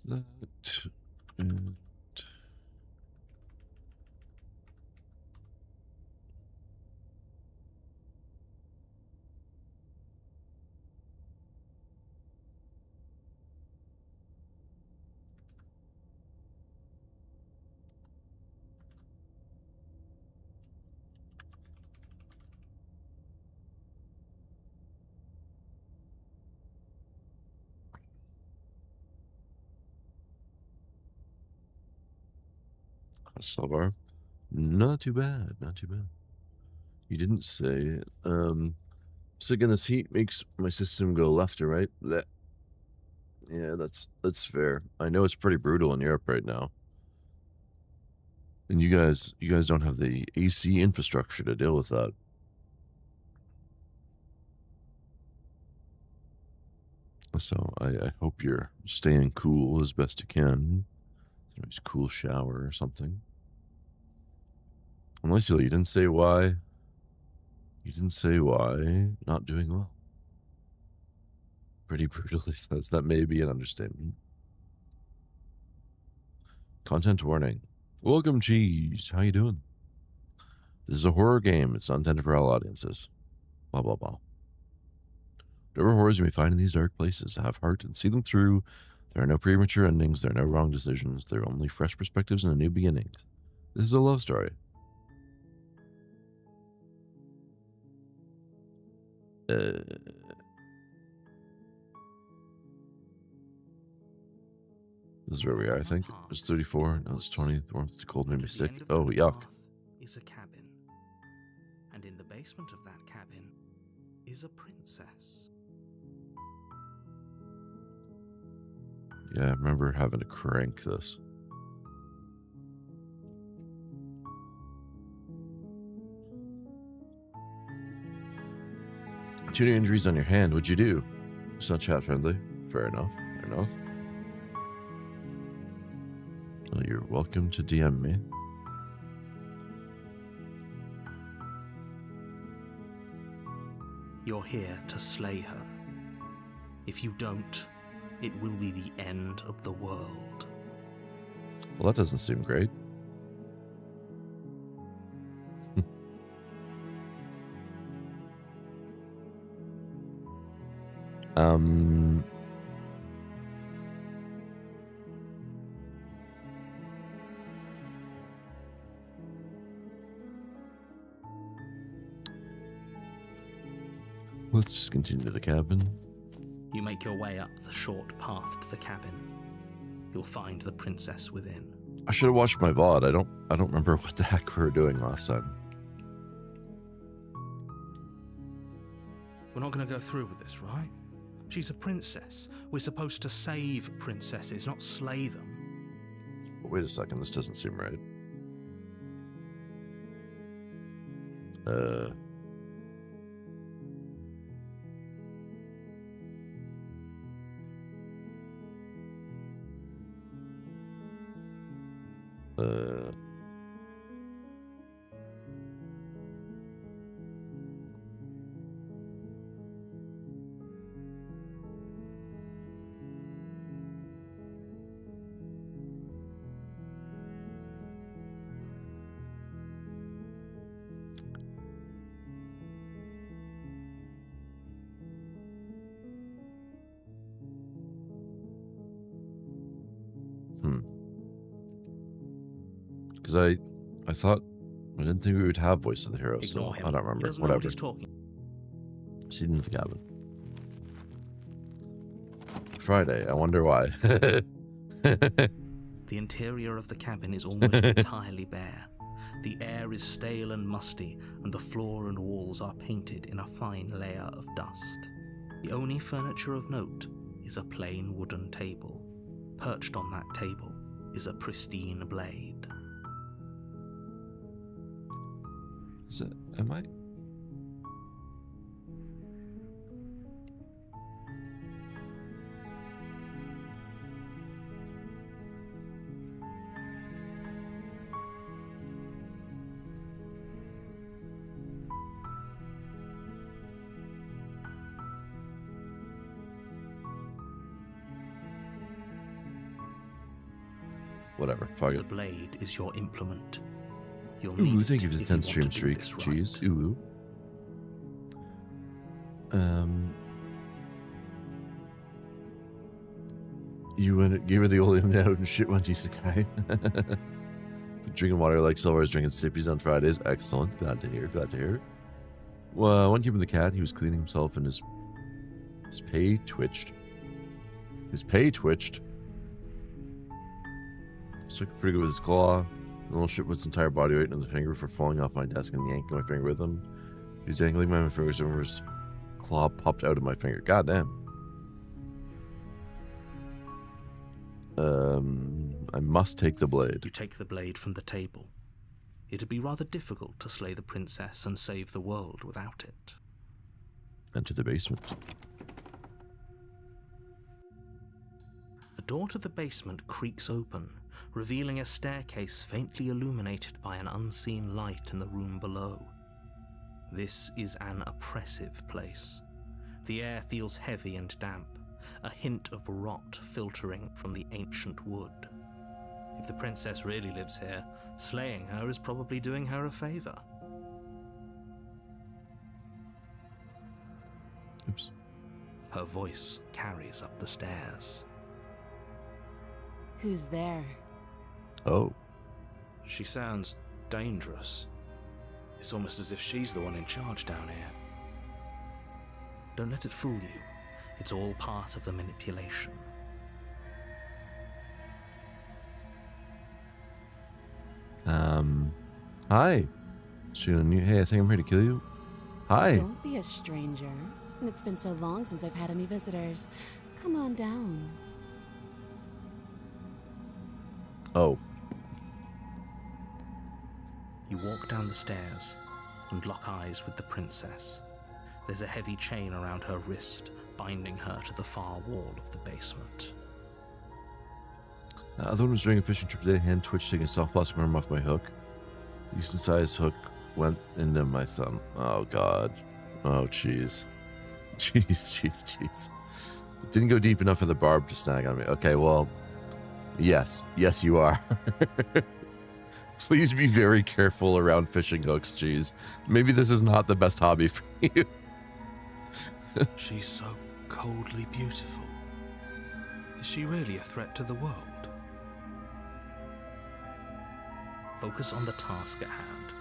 That and Silvar. Not too bad. Not too bad. You didn't say. So again, this heat makes my system go left or right. Yeah, that's fair. I know it's pretty brutal in Europe right now, and you guys don't have the AC infrastructure to deal with that. So I hope you're staying cool as best you can. A nice cool shower or something. Unless you didn't say why. You didn't say why. Not doing well. Pretty brutally says that may be an understatement. Content warning. Welcome, Cheese. How you doing? This is a horror game. It's not intended for all audiences. Blah, blah, blah. Whatever horrors you may find in these dark places, have heart and see them through. There are no premature endings. There are no wrong decisions. There are only fresh perspectives and a new beginning. This is a love story. This is where we are, I think. It's 34. Now it's 20. The warmth too cold made me sick. Oh, yuck. Is a cabin. And in the basement of that cabin is a princess. Yeah, I remember having to crank this. Shooting injuries on your hand, what'd you do? It's not chat friendly. Fair enough. Fair enough. Well, you're welcome to DM me. You're here to slay her. If you don't, it will be the end of the world. Well, that doesn't seem great. Let's just continue to the cabin. You make your way up the short path to the cabin. You'll find the princess within. I should have watched my VOD. I don't remember what the heck we were doing last time. We're not going to go through with this, right? She's a princess. We're supposed to save princesses, not slay them. But wait a second, this doesn't seem right. Because I thought, I didn't think we would have Voice of the Hero, so I don't remember. Whatever. He's talking. Seated in the cabin. Friday, I wonder why. The interior of the cabin is almost entirely bare. The air is stale and musty, and the floor and walls are painted in a fine layer of dust. The only furniture of note is a plain wooden table. Perched on that table is a pristine blade. Is it? Am I? Whatever. Fuck The it. blade is your implement. You'll Ooh, need thank it you for the if 10 you stream want to do streak. this Jeez. right. Ooh. You gave her the old in and out and shit went isekai. Drinking water like Silvar is drinking sippies on Fridays. Excellent. Glad to hear. Glad to hear. Well, one given the cat, he was cleaning himself and his pay twitched. His pay twitched. He's looking pretty good with his claw. The little shit puts his entire body weight on the finger for falling off my desk and yanking my finger with him. He's dangling my fingers over his claw popped out of my finger. God damn. I must take the blade. You take the blade from the table. It'd be rather difficult to slay the princess and save the world without it. Enter the basement. The door to the basement creaks open, revealing a staircase faintly illuminated by an unseen light in the room below. This is an oppressive place. The air feels heavy and damp, a hint of rot filtering from the ancient wood. If the princess really lives here, slaying her is probably doing her a favor. Oops. Her voice carries up the stairs. Who's there? Oh. She sounds dangerous. It's almost as if she's the one in charge down here. Don't let it fool you. It's all part of the manipulation. Hi. Hey, I think I'm here to kill you. Hi. Don't be a stranger. It's been so long since I've had any visitors. Come on down. Oh. You walk down the stairs and lock eyes with the princess. There's a heavy chain around her wrist, binding her to the far wall of the basement. The one was doing a fishing trip today. Hand twitched, taking a soft plastic arm off my hook. Decent sized hook went into my thumb. Oh god. Oh jeez. Jeez. It didn't go deep enough for the barb to snag on me. Okay, well, yes you are. Please be very careful around fishing hooks, jeez. Maybe this is not the best hobby for you. She's so coldly beautiful. Is she really a threat to the world? Focus on the task at hand.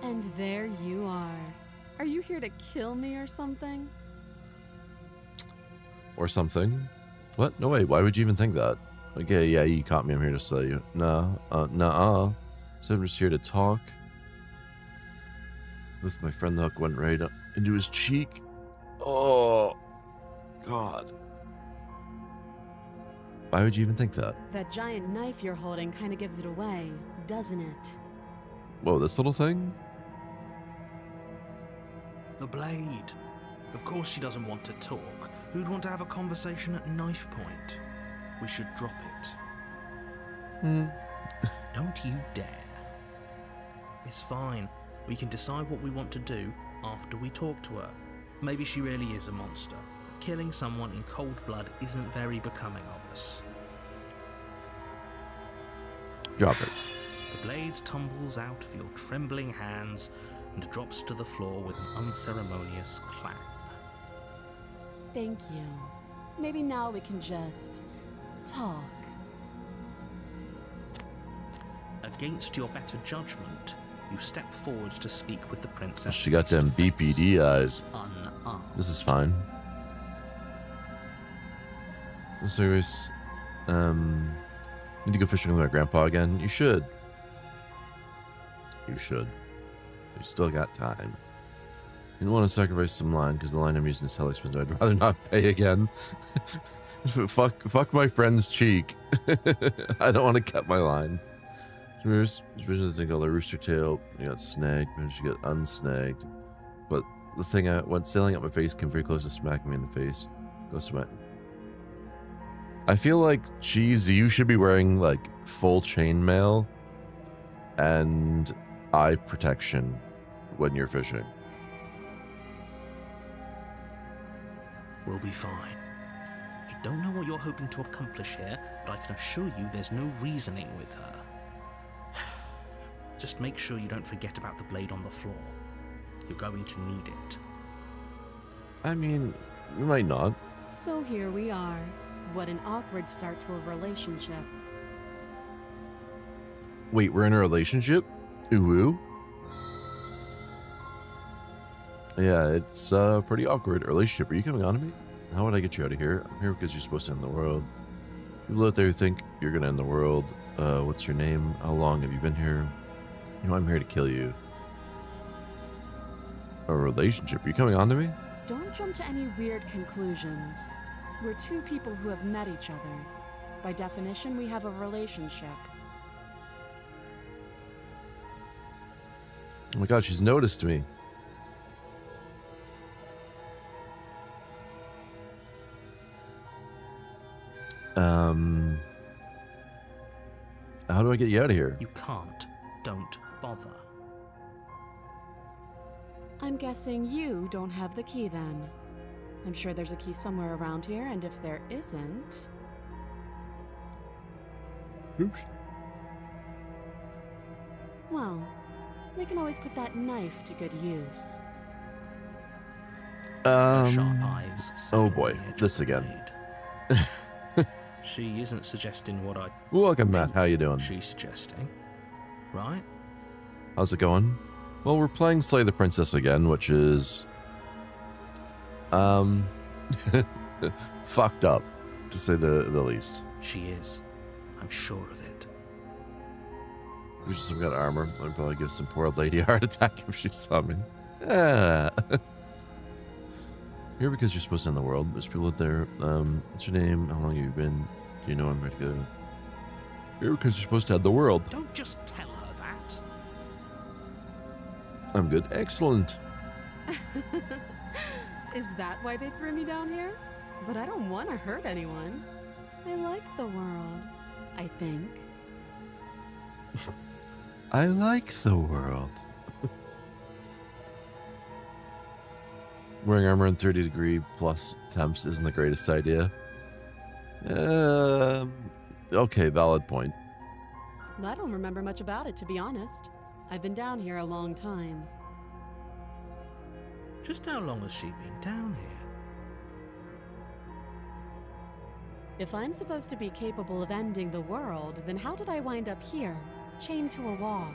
And there you are. Are you here to kill me or something? Or something. What? No way, why would you even think that? Okay, yeah, you caught me, I'm here to slay you. Nuh-uh. So I'm just here to talk. With my friend, the hook went right up into his cheek. Oh, God. Why would you even think that? That giant knife you're holding kind of gives it away, doesn't it? Whoa, this little thing? The blade. Of course she doesn't want to talk. Who'd want to have a conversation at knife point? We should drop it. Don't you dare. It's fine. We can decide what we want to do after we talk to her. Maybe she really is a monster. Killing someone in cold blood isn't very becoming of us. Drop it. The blade tumbles out of your trembling hands and drops to the floor with an unceremonious clang. Thank you. Maybe now we can just talk. Against your better judgment, you step forward to speak with the princess. She got them BPD eyes. Unarmed. This is fine. Serious. Need to go fishing with my grandpa again. You should. You still got time. You don't want to sacrifice some line because the line I'm using is hell expensive. I'd rather not pay again. fuck my friend's cheek. I don't want to cut my line. Vision doesn't think all the rooster tail. You got snagged. Managed to get unsnagged. But the thing I went sailing up my face came very close to smacking me in the face. Go smack. I feel like, geez, you should be wearing like full chainmail and eye protection when you're fishing. We'll be fine. You Don't know what you're hoping to accomplish here, but I can assure you there's no reasoning with her. Just make sure you don't forget about the blade on the floor. You're going to need it. I mean, you might not. So here we are. What an awkward start to a relationship. Wait, we're in a relationship? Ooh. Yeah, it's pretty awkward. Relationship. Are you coming on to me? How would I get you out of here? I'm here because you're supposed to end the world. People out there who think you're gonna end the world. What's your name? How long have you been here? You know, I'm here to kill you. A relationship? Are you coming on to me? Don't jump to any weird conclusions. We're two people who have met each other. By definition, we have a relationship. Oh my god, she's noticed me. How do I get you out of here? You can't. Don't bother. I'm guessing you don't have the key then. I'm sure there's a key somewhere around here, and if there isn't... Oops. Well, we can always put that knife to good use. Her sharp eyes Oh settle boy, on the edge this of the again. blade. She isn't suggesting what I Welcome, Matt. How you doing? she's suggesting, right? How's it going? Well, we're playing Slay the Princess again, which is fucked up, to say the least. She is. I'm sure of it. There's just some kind of armor. I'd probably give some poor old lady a heart attack if she saw me. Ah. Here because you're supposed to end the world. There's people out there. What's your name? How long have you been? Do you know I'm ready to go? Here because you're supposed to end the world. Don't just tell her that. I'm good. Excellent. Is that why they threw me down here? But I don't want to hurt anyone. I like the world, I think. I like the world. Wearing armor in 30-degree plus temps isn't the greatest idea. Okay, valid point. I don't remember much about it, to be honest. I've been down here a long time. Just how long has she been down here? If I'm supposed to be capable of ending the world, then how did I wind up here, chained to a wall?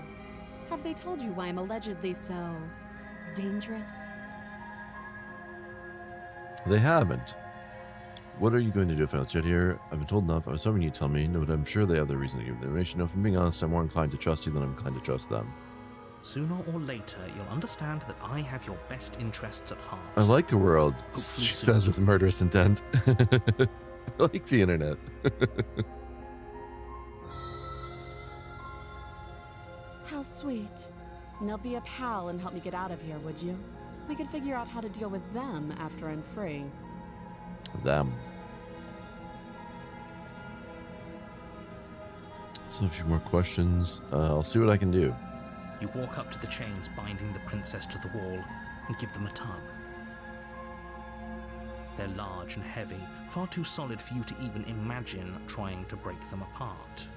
Have they told you why I'm allegedly so... dangerous? They haven't. What are you going to do if I let you out here? I've been told enough. I was hoping you'd tell me. No, but I'm sure they have the reason to give the information. No, if I'm being honest, I'm more inclined to trust you than I'm inclined to trust them. Sooner or later, you'll understand that I have your best interests at heart. I like the world, Hopefully she soon. says with murderous intent. I like the internet. How sweet. Now be a pal and help me get out of here, would you? We could figure out how to deal with them after I'm free. Them. So a few more questions. I'll see what I can do. You walk up to the chains binding the princess to the wall and give them a tug. They're large and heavy, far too solid for you to even imagine trying to break them apart.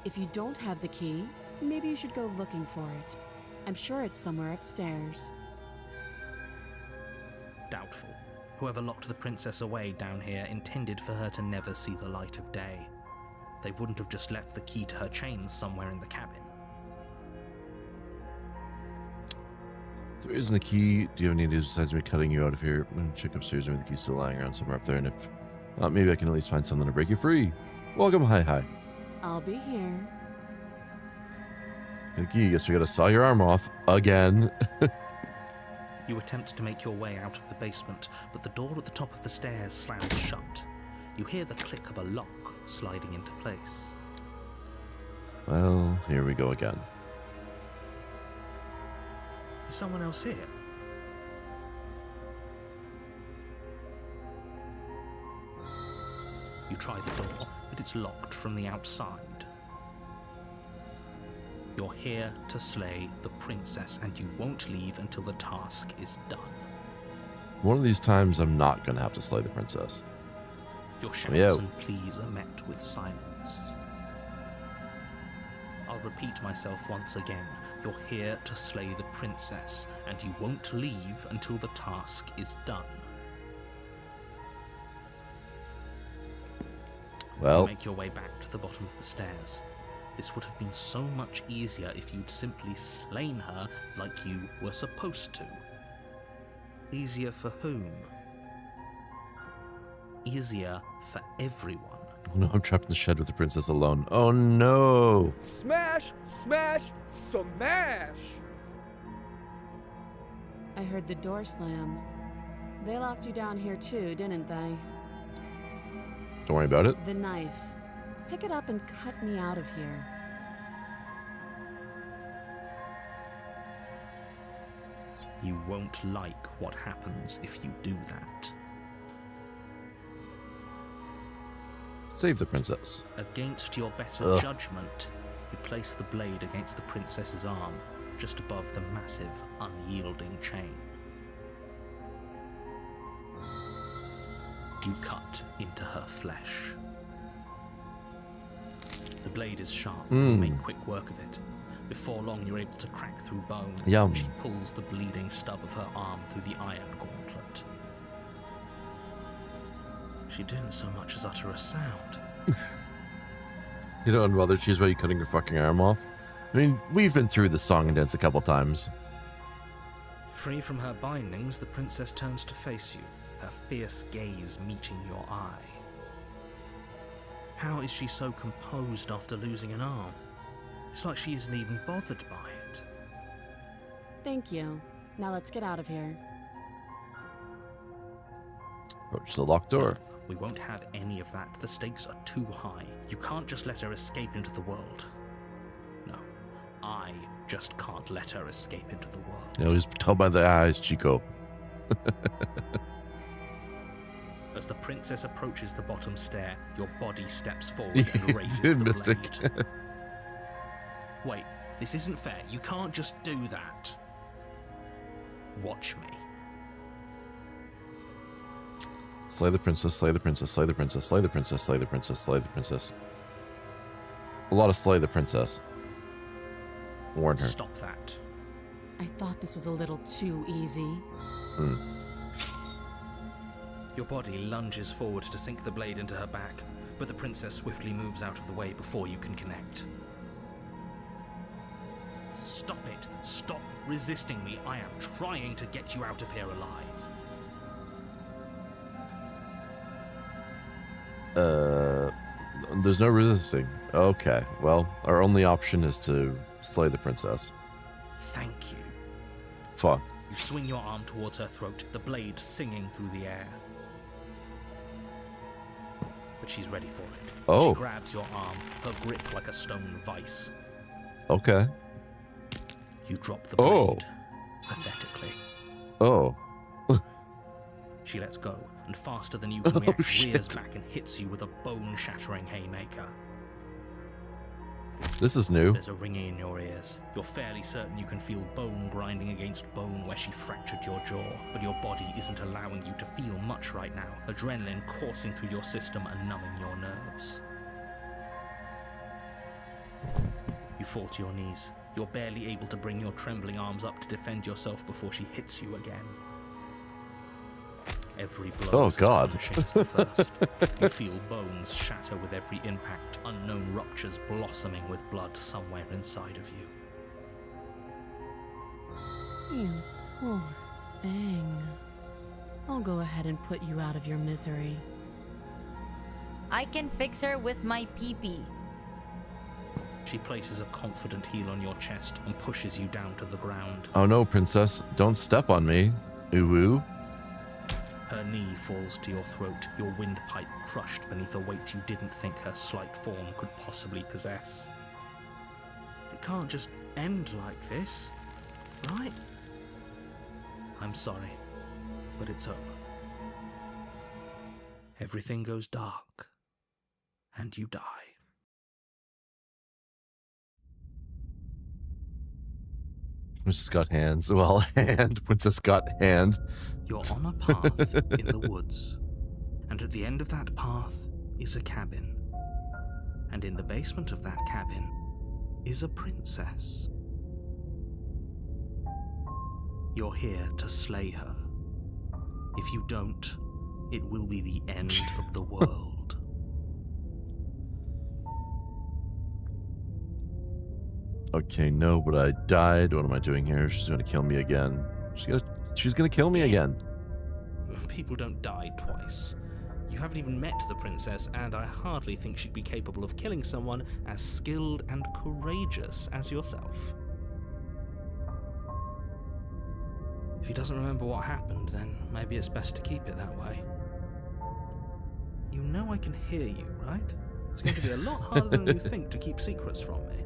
If you don't have the key, maybe you should go looking for it. I'm sure it's somewhere upstairs. Doubtful. Whoever locked the princess away down here intended for her to never see the light of day. They wouldn't have just left the key to her chains somewhere in the cabin. If there isn't a key, do you have any ideas besides me cutting you out of here? I'm gonna check upstairs. Maybe the key's still lying around somewhere up there, and if not, maybe I can at least find something to break you free. Welcome, hi. I'll be here. The key, guess we gotta saw your arm off again. You attempt to make your way out of the basement, but the door at the top of the stairs slams shut. You hear the click of a lock sliding into place. Well, here we go again. Is someone else here? You try the door, but it's locked from the outside. You're here to slay the princess, and you won't leave until the task is done. One of these times, I'm not going to have to slay the princess. Your shouts and pleas are met with silence. I'll repeat myself once again. You're here to slay the princess, and you won't leave until the task is done. Well, You make your way back to the bottom of the stairs. This would have been so much easier if you'd simply slain her like you were supposed to. Easier for whom? Easier for everyone. oh no, I'm trapped in the shed with the princess alone. Oh no! Smash, smash, smash! I heard the door slam. They locked you down here too, didn't they? Don't worry about it. The knife. Pick it up and cut me out of here. You won't like what happens if you do that. Save the princess. Against your better judgment, you place the blade against the princess's arm, just above the massive, unyielding chain. You cut into her flesh. The blade is sharp, and you make quick work of it. Before long, you're able to crack through bone. Yum. She pulls the bleeding stub of her arm through the iron gauntlet. She didn't so much as utter a sound. You know, and whether she's really cutting your fucking arm off. I mean, we've been through the song and dance a couple times. Free from her bindings, the princess turns to face you, her fierce gaze meeting your eye. How is she so composed after losing an arm? It's like she isn't even bothered by it. Thank you. Now let's get out of here. Approach the locked door. We won't have any of that. The stakes are too high. You can't just let her escape into the world. No, I just can't let her escape into the world. You know, just tell by the eyes, Chico. As the princess approaches the bottom stair, your body steps forward and raises Dude, the Mystic. blade. Wait, this isn't fair. You can't just do that. Watch me. Slay the princess, slay the princess, slay the princess, slay the princess, slay the princess, slay the princess. A lot of slay the princess. Warn her. Stop that. I thought this was a little too easy. Your body lunges forward to sink the blade into her back, but the princess swiftly moves out of the way before you can connect. Stop it. Stop resisting me. I am trying to get you out of here alive. There's no resisting. Okay, well, our only option is to slay the princess. Thank you. Fuck. You swing your arm towards her throat, the blade singing through the air. But she's ready for it. Oh. She grabs your arm, her grip like a stone vice. Okay. You drop the blade, Oh. pathetically. Oh. She lets go, and faster than you can react, rears shit. back and hits you with a bone-shattering haymaker. This is new. There's a ringing in your ears. You're fairly certain you can feel bone grinding against bone where she fractured your jaw, but your body isn't allowing you to feel much right now, adrenaline coursing through your system and numbing your nerves. You fall to your knees. You're barely able to bring your trembling arms up to defend yourself before she hits you again. Every blow Oh, is as God. punishing as the first. You feel bones shatter with every impact, unknown ruptures blossoming with blood somewhere inside of you. You poor thing. I'll go ahead and put you out of your misery. I can fix her with my pee-pee. She places a confident heel on your chest and pushes you down to the ground. Oh no, princess. Don't step on me. Ooh. Her knee falls to your throat, your windpipe crushed beneath a weight you didn't think her slight form could possibly possess. It can't just end like this, right? I'm sorry, but it's over. Everything goes dark, and you die. Princess got hands. Well, hand. Princess got hand. You're on a path in the woods, and at the end of that path is a cabin. And in the basement of that cabin is a princess. You're here to slay her. If you don't, it will be the end of the world. Okay, no, but I died. What am I doing here? She's gonna kill me again. She's gonna kill me again. People don't die twice. You haven't even met the princess, and I hardly think she'd be capable of killing someone as skilled and courageous as yourself. If he doesn't remember what happened, then maybe it's best to keep it that way. You know I can hear you, right? It's going to be a lot harder than you think to keep secrets from me.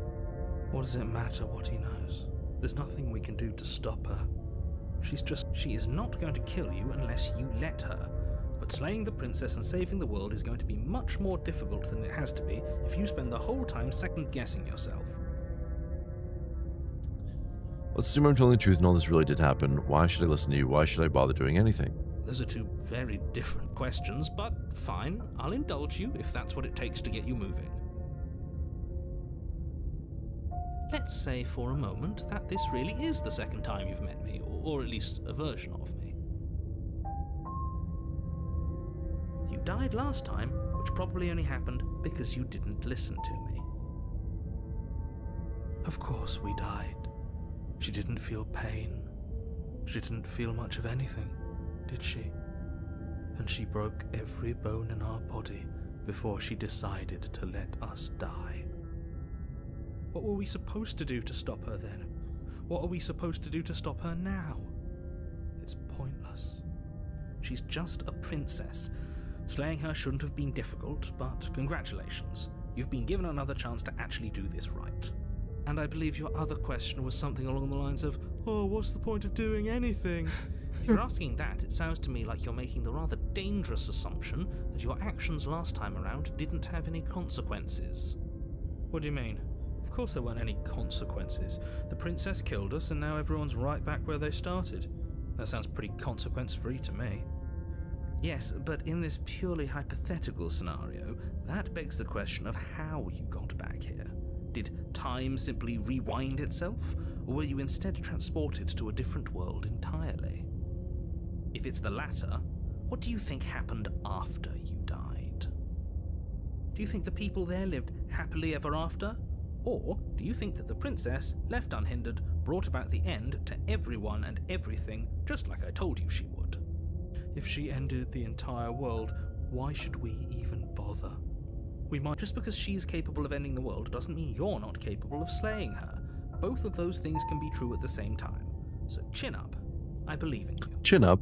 What does it matter what he knows? There's nothing we can do to stop her. She is not going to kill you unless you let her. But slaying the princess and saving the world is going to be much more difficult than it has to be if you spend the whole time second-guessing yourself. Let's assume I'm telling the truth and all this really did happen. Why should I listen to you? Why should I bother doing anything? Those are two very different questions, but fine, I'll indulge you if that's what it takes to get you moving. Let's say for a moment that this really is the second time you've met me, or at least a version of me. You died last time, which probably only happened because you didn't listen to me. Of course we died. She didn't feel pain. She didn't feel much of anything, did she? And she broke every bone in our body before she decided to let us die. What were we supposed to do to stop her then? What are we supposed to do to stop her now? It's pointless. She's just a princess. Slaying her shouldn't have been difficult, but congratulations. You've been given another chance to actually do this right. And I believe your other question was something along the lines of, oh, what's the point of doing anything? If you're asking that, it sounds to me like you're making the rather dangerous assumption that your actions last time around didn't have any consequences. What do you mean? Of course there weren't any consequences. The princess killed us and now everyone's right back where they started. That sounds pretty consequence-free to me. Yes, but in this purely hypothetical scenario, that begs the question of how you got back here. Did time simply rewind itself, or were you instead transported to a different world entirely? If it's the latter, what do you think happened after you died? Do you think the people there lived happily ever after? Or do you think that the princess, left unhindered, brought about the end to everyone and everything, just like I told you she would? If she ended the entire world, why should we even bother? Just because she's capable of ending the world doesn't mean you're not capable of slaying her. Both of those things can be true at the same time. So chin up. I believe in you. Chin up.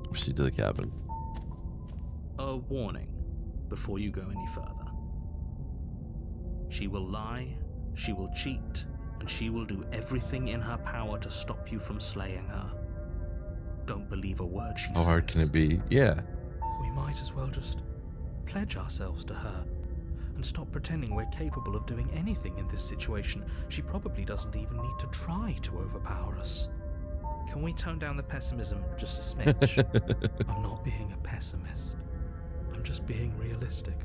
Proceed to the cabin. A warning before you go any further. She will lie, she will cheat, and she will do everything in her power to stop you from slaying her. Don't believe a word she says. How hard can it be? Yeah. We might as well just pledge ourselves to her and stop pretending we're capable of doing anything in this situation. She probably doesn't even need to try to overpower us. Can we tone down the pessimism just a smidge? I'm not being a pessimist. I'm just being realistic.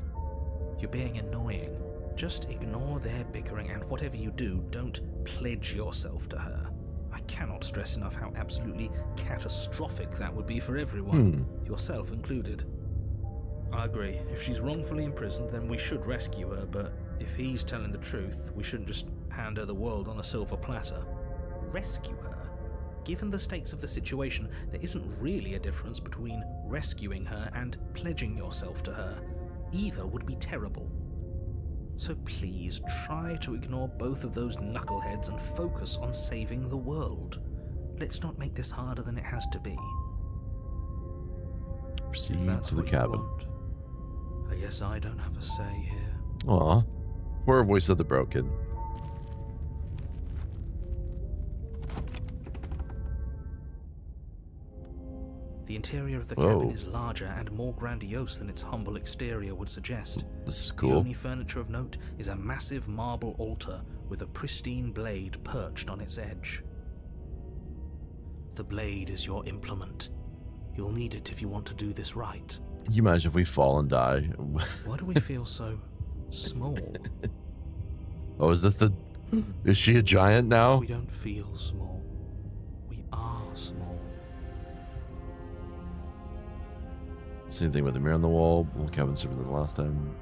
You're being annoying. Just ignore their bickering, and whatever you do, don't pledge yourself to her. I cannot stress enough how absolutely catastrophic that would be for everyone, yourself included. I agree. If she's wrongfully imprisoned, then we should rescue her, but if he's telling the truth, we shouldn't just hand her the world on a silver platter. Rescue her? Given the stakes of the situation, there isn't really a difference between rescuing her and pledging yourself to her. Either would be terrible. So please try to ignore both of those knuckleheads and focus on saving the world. Let's not make this harder than it has to be. Proceed That's to the what you cabin. want. I guess I don't have a say here. Aw. Poor voice of the broken. The interior of the Whoa. cabin is larger and more grandiose than its humble exterior would suggest. This is The cool. only furniture of note is a massive marble altar with a pristine blade perched on its edge. The blade is your implement. You'll need it if you want to do this right. Can you imagine if we fall and die? Why do we feel so small? Oh, is this the... Is she a giant now? We don't feel small. We are small. Same thing with the mirror on the wall. Well, cabin's different than the last time.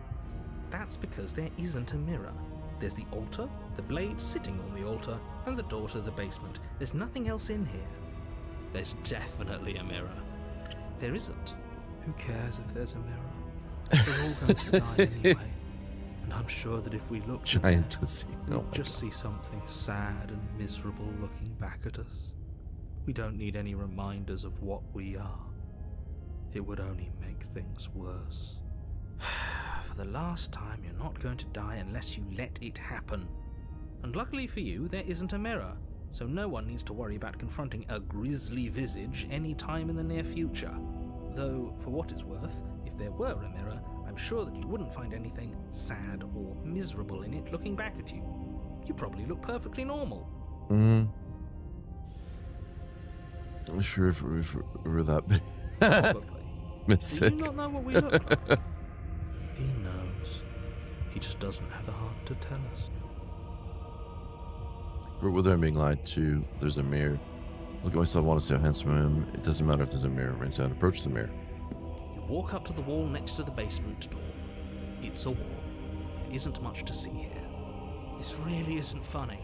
That's because there isn't a mirror. There's the altar, the blade sitting on the altar, and the door to the basement. There's nothing else in here. There's definitely a mirror. There isn't. Who cares if there's a mirror? We're all going to die anyway. And I'm sure that if we looked in Giant there, to see. we'd Oh my just see something sad and miserable looking back at us. We don't need any reminders of what we are. It would only make things worse. For the last time, you're not going to die unless you let it happen. And luckily for you, there isn't a mirror, so no one needs to worry about confronting a grisly visage any time in the near future. Though, for what it's worth, if there were a mirror, I'm sure that you wouldn't find anything sad or miserable in it looking back at you. You probably look perfectly normal. I'm sure if we're that big. Probably. Do Mystic. you not know what we look like? He knows. He just doesn't have the heart to tell us. Whether I'm being lied to, there's a mirror. Look at myself, I want to see how handsome I am. It doesn't matter if there's a mirror. Right side, approach the mirror. You walk up to the wall next to the basement door. It's a wall. There isn't much to see here. This really isn't funny.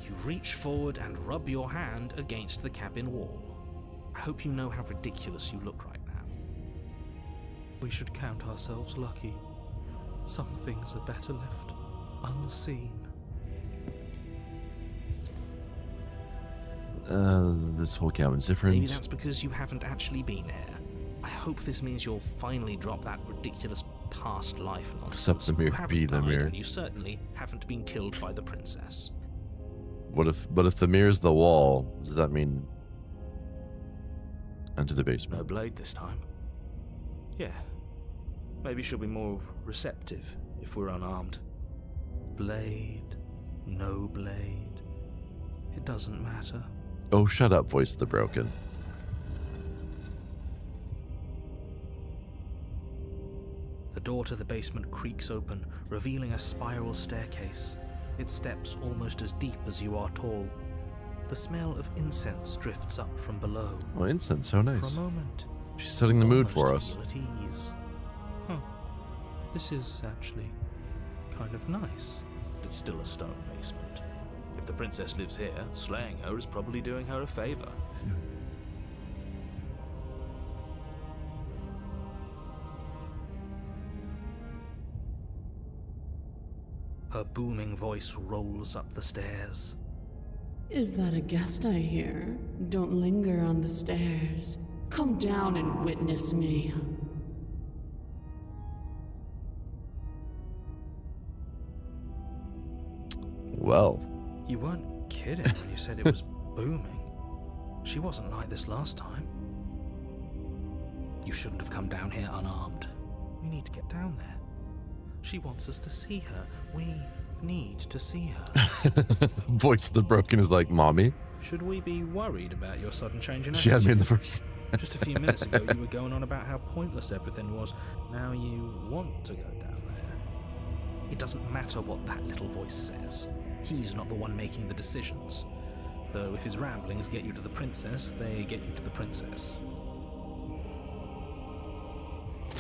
You reach forward and rub your hand against the cabin wall. I hope you know how ridiculous you look right now. We should count ourselves lucky. Some things are better left unseen. This whole cabin's different. Maybe that's because you haven't actually been here. I hope this means you'll finally drop that ridiculous past life nonsense. Except the mirror You haven't be the died, mirror. and you certainly haven't been killed by the princess. But if the mirror's the wall, does that mean enter the No basement? blade this time. Yeah. Maybe she'll be more receptive if we're unarmed. Blade, no blade. It doesn't matter. Oh, shut up, voice of the broken. The door to the basement creaks open, revealing a spiral staircase. Its steps almost as deep as you are tall. The smell of incense drifts up from below. Oh, incense, how For nice. a moment, She's setting the mood almost for us. feel at ease. Huh. This is actually kind of nice. It's still a stone basement. If the princess lives here, slaying her is probably doing her a favor. Her booming voice rolls up the stairs. Is that a guest I hear? Don't linger on the stairs. Come down and witness me. Well, You weren't kidding when you said it was booming. She wasn't like this last time. You shouldn't have come down here unarmed. We need to get down there. She wants us to see her. We need to see her. voice of the broken is like, Mommy. Should we be worried about your sudden change in She had me in the attitude? first. Just a few minutes ago, you were going on about how pointless everything was. Now you want to go down there. It doesn't matter what that little voice says. He's not the one making the decisions. Though if his ramblings get you to the princess, they get you to the princess.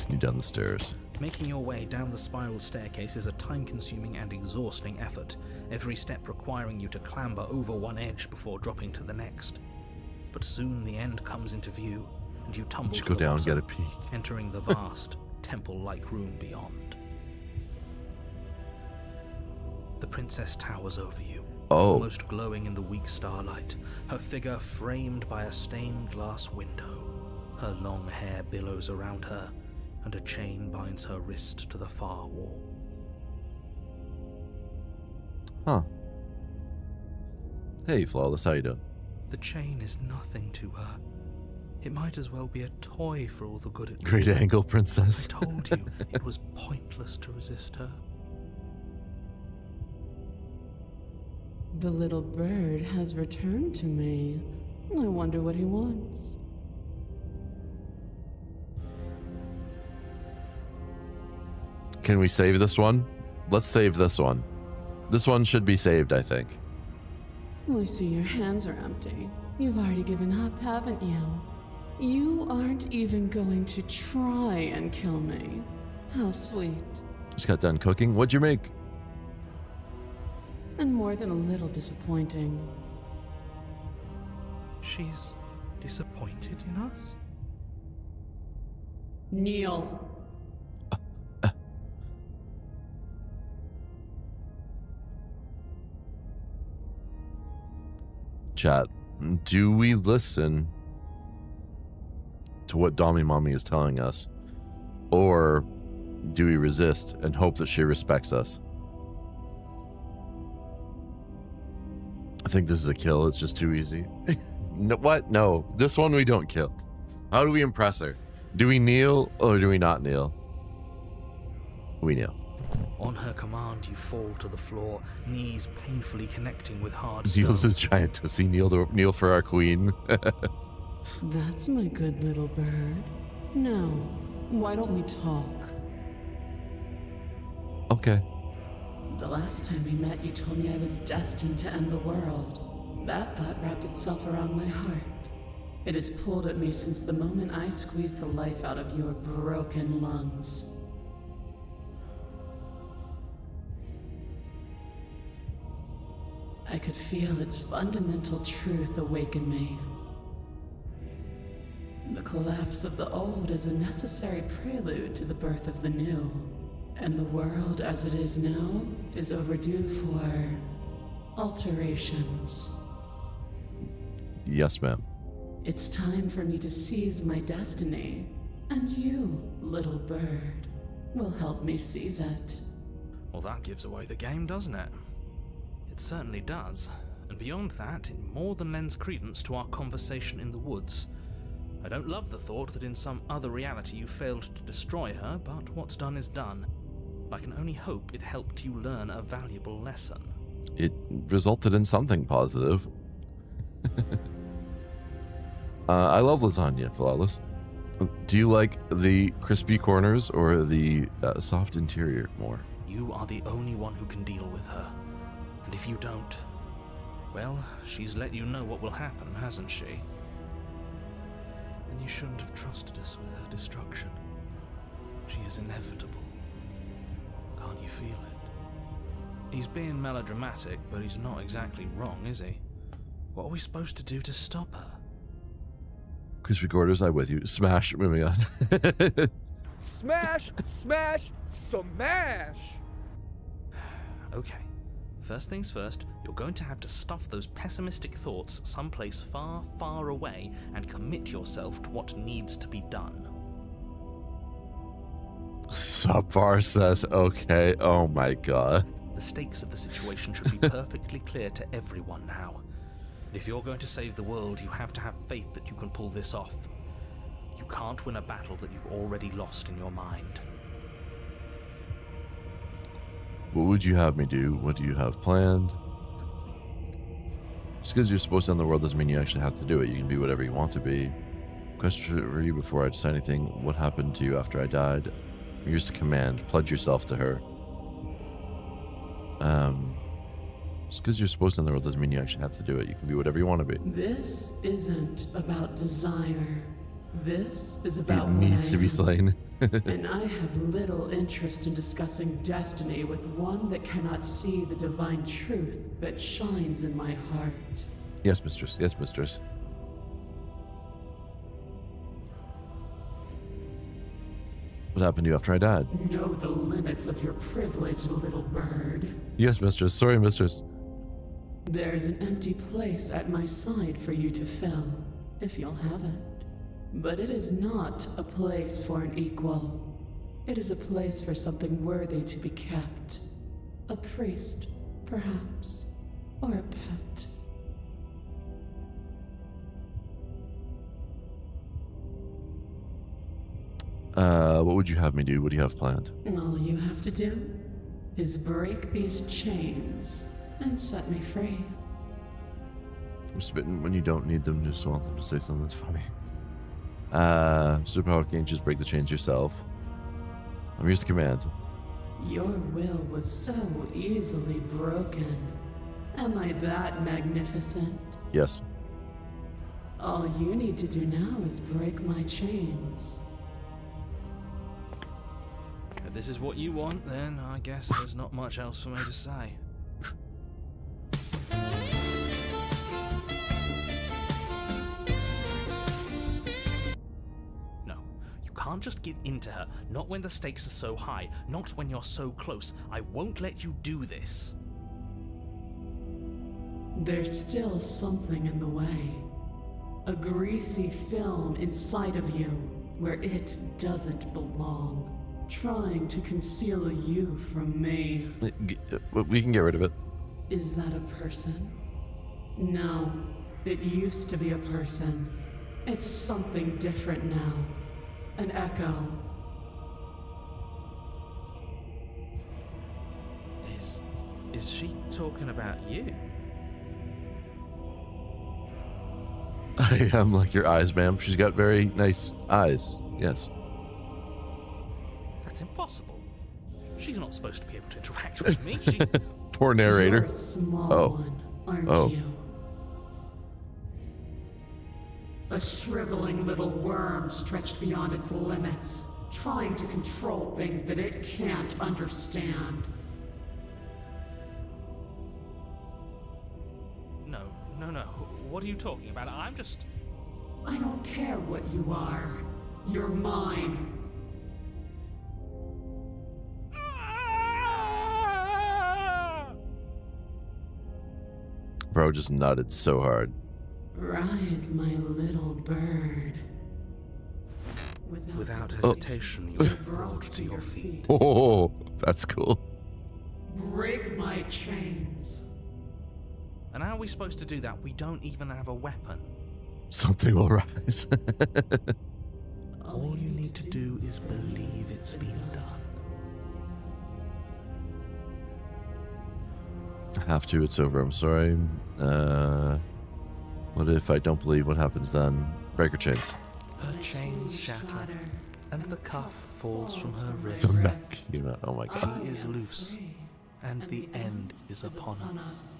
You down the stairs. Making your way down the spiral staircase is a time-consuming and exhausting effort, every step requiring you to clamber over one edge before dropping to the next. But soon the end comes into view, and you tumble Just to go the down and bottom, get a peek. entering the vast, temple-like room beyond. The princess towers over you, Oh. almost glowing in the weak starlight, her figure framed by a stained glass window. Her long hair billows around her, and a chain binds her wrist to the far wall. Huh. Hey, Flawless, how you doing? The chain is nothing to her. It might as well be a toy for all the good it Great will. angle, princess. I told you it was pointless to resist her. The little bird has returned to me. I wonder what he wants. Can we save this one? Let's save this one. This one should be saved, I think. I see your hands are empty. You've already given up, haven't you? You aren't even going to try and kill me. How sweet. Just got done cooking. What'd you make? And more than a little disappointing. She's disappointed in us? Kneel. Chat, do we listen to what Dommy Mommy is telling us? Or do we resist and hope that she respects us? I think this is a kill. It's just too easy. No, what? No. This one we don't kill. How do we impress her? Do we kneel or do we not kneel? We kneel. On her command, you fall to the floor, knees painfully connecting with hard Kneel stone. to the giantess. Kneel for our queen. That's my good little bird. Now, why don't we talk? Okay. The last time we met, you told me I was destined to end the world. That thought wrapped itself around my heart. It has pulled at me since the moment I squeezed the life out of your broken lungs. I could feel its fundamental truth awaken me. The collapse of the old is a necessary prelude to the birth of the new. And the world as it is now is overdue for alterations. Yes, ma'am. It's time for me to seize my destiny. And you, little bird, will help me seize it. Well, that gives away the game, doesn't it? It certainly does. And beyond that, it more than lends credence to our conversation in the woods. I don't love the thought that in some other reality you failed to destroy her, but what's done is done. I can only hope it helped you learn a valuable lesson. It resulted in something positive. I love lasagna, Flawless. Do you like the crispy corners or the soft interior more? You are the only one who can deal with her. And if you don't, well, she's let you know what will happen, hasn't she? And you shouldn't have trusted us with her destruction. She is inevitable. Can't you feel it? He's being melodramatic, but he's not exactly wrong, is he? What are we supposed to do to stop her? Crispy corners, I'm with you. Smash. Moving on. Smash, smash, smash! Okay. First things first, you're going to have to stuff those pessimistic thoughts someplace far, far away and commit yourself to what needs to be done. Subbar says, okay. Oh my god. The stakes of the situation should be perfectly clear to everyone now. And if you're going to save the world, you have to have faith that you can pull this off. You can't win a battle that you've already lost in your mind. What would you have me do? What do you have planned? Just because you're supposed to end the world doesn't mean you actually have to do it. You can be whatever you want to be. Question for you before I decide anything. What happened to you after I died? Here's the command. Pledge yourself to her. Just because you're supposed to end the world doesn't mean you actually have to do it. You can be whatever you want to be. This isn't about desire. This is about It needs to be slain. And I have little interest in discussing destiny with one that cannot see the divine truth that shines in my heart. Yes, mistress. Yes, mistress. What happened to you after I died? Know the limits of your privilege, little bird. Yes, mistress. Sorry, mistress. There's an empty place at my side for you to fill, if you'll have it. But it is not a place for an equal. It is a place for something worthy to be kept. A priest, perhaps, or a pet. What would you have me do? What do you have planned? All you have to do is break these chains and set me free. I'm spitting when you don't need them, just want them to say something funny. Superpower can't just break the chains yourself. I'm used to command. Your will was so easily broken. Am I that magnificent? Yes. All you need to do now is break my chains. If this is what you want, then I guess there's not much else for me to say. No, you can't just give in to her. Not when the stakes are so high. Not when you're so close. I won't let you do this. There's still something in the way. A greasy film inside of you where it doesn't belong. Trying to conceal you from me. We can get rid of it. Is that a person? No, it used to be a person. It's something different now. An echo. Is she talking about you? I am like your eyes, ma'am. She's got very nice eyes. Yes. That's impossible. She's not supposed to be able to interact with me. She... Poor narrator. You're a small Oh. one, aren't Oh. you? A shriveling little worm stretched beyond its limits, trying to control things that it can't understand. No. What are you talking about? I'm just... I don't care what you are. You're mine. Bro just nutted so hard. Rise, my little bird. Without hesitation, you are brought to your feet. Oh, that's cool. Break my chains. And how are we supposed to do that? We don't even have a weapon. Something will rise. All you need to do is believe it's been done. I have to. It's over. I'm sorry. What if I don't believe? What happens then? Break her chains. Her chains shatter, and the cuff falls from her wrist. From back. You know, oh my god. She is loose, and the end is upon us.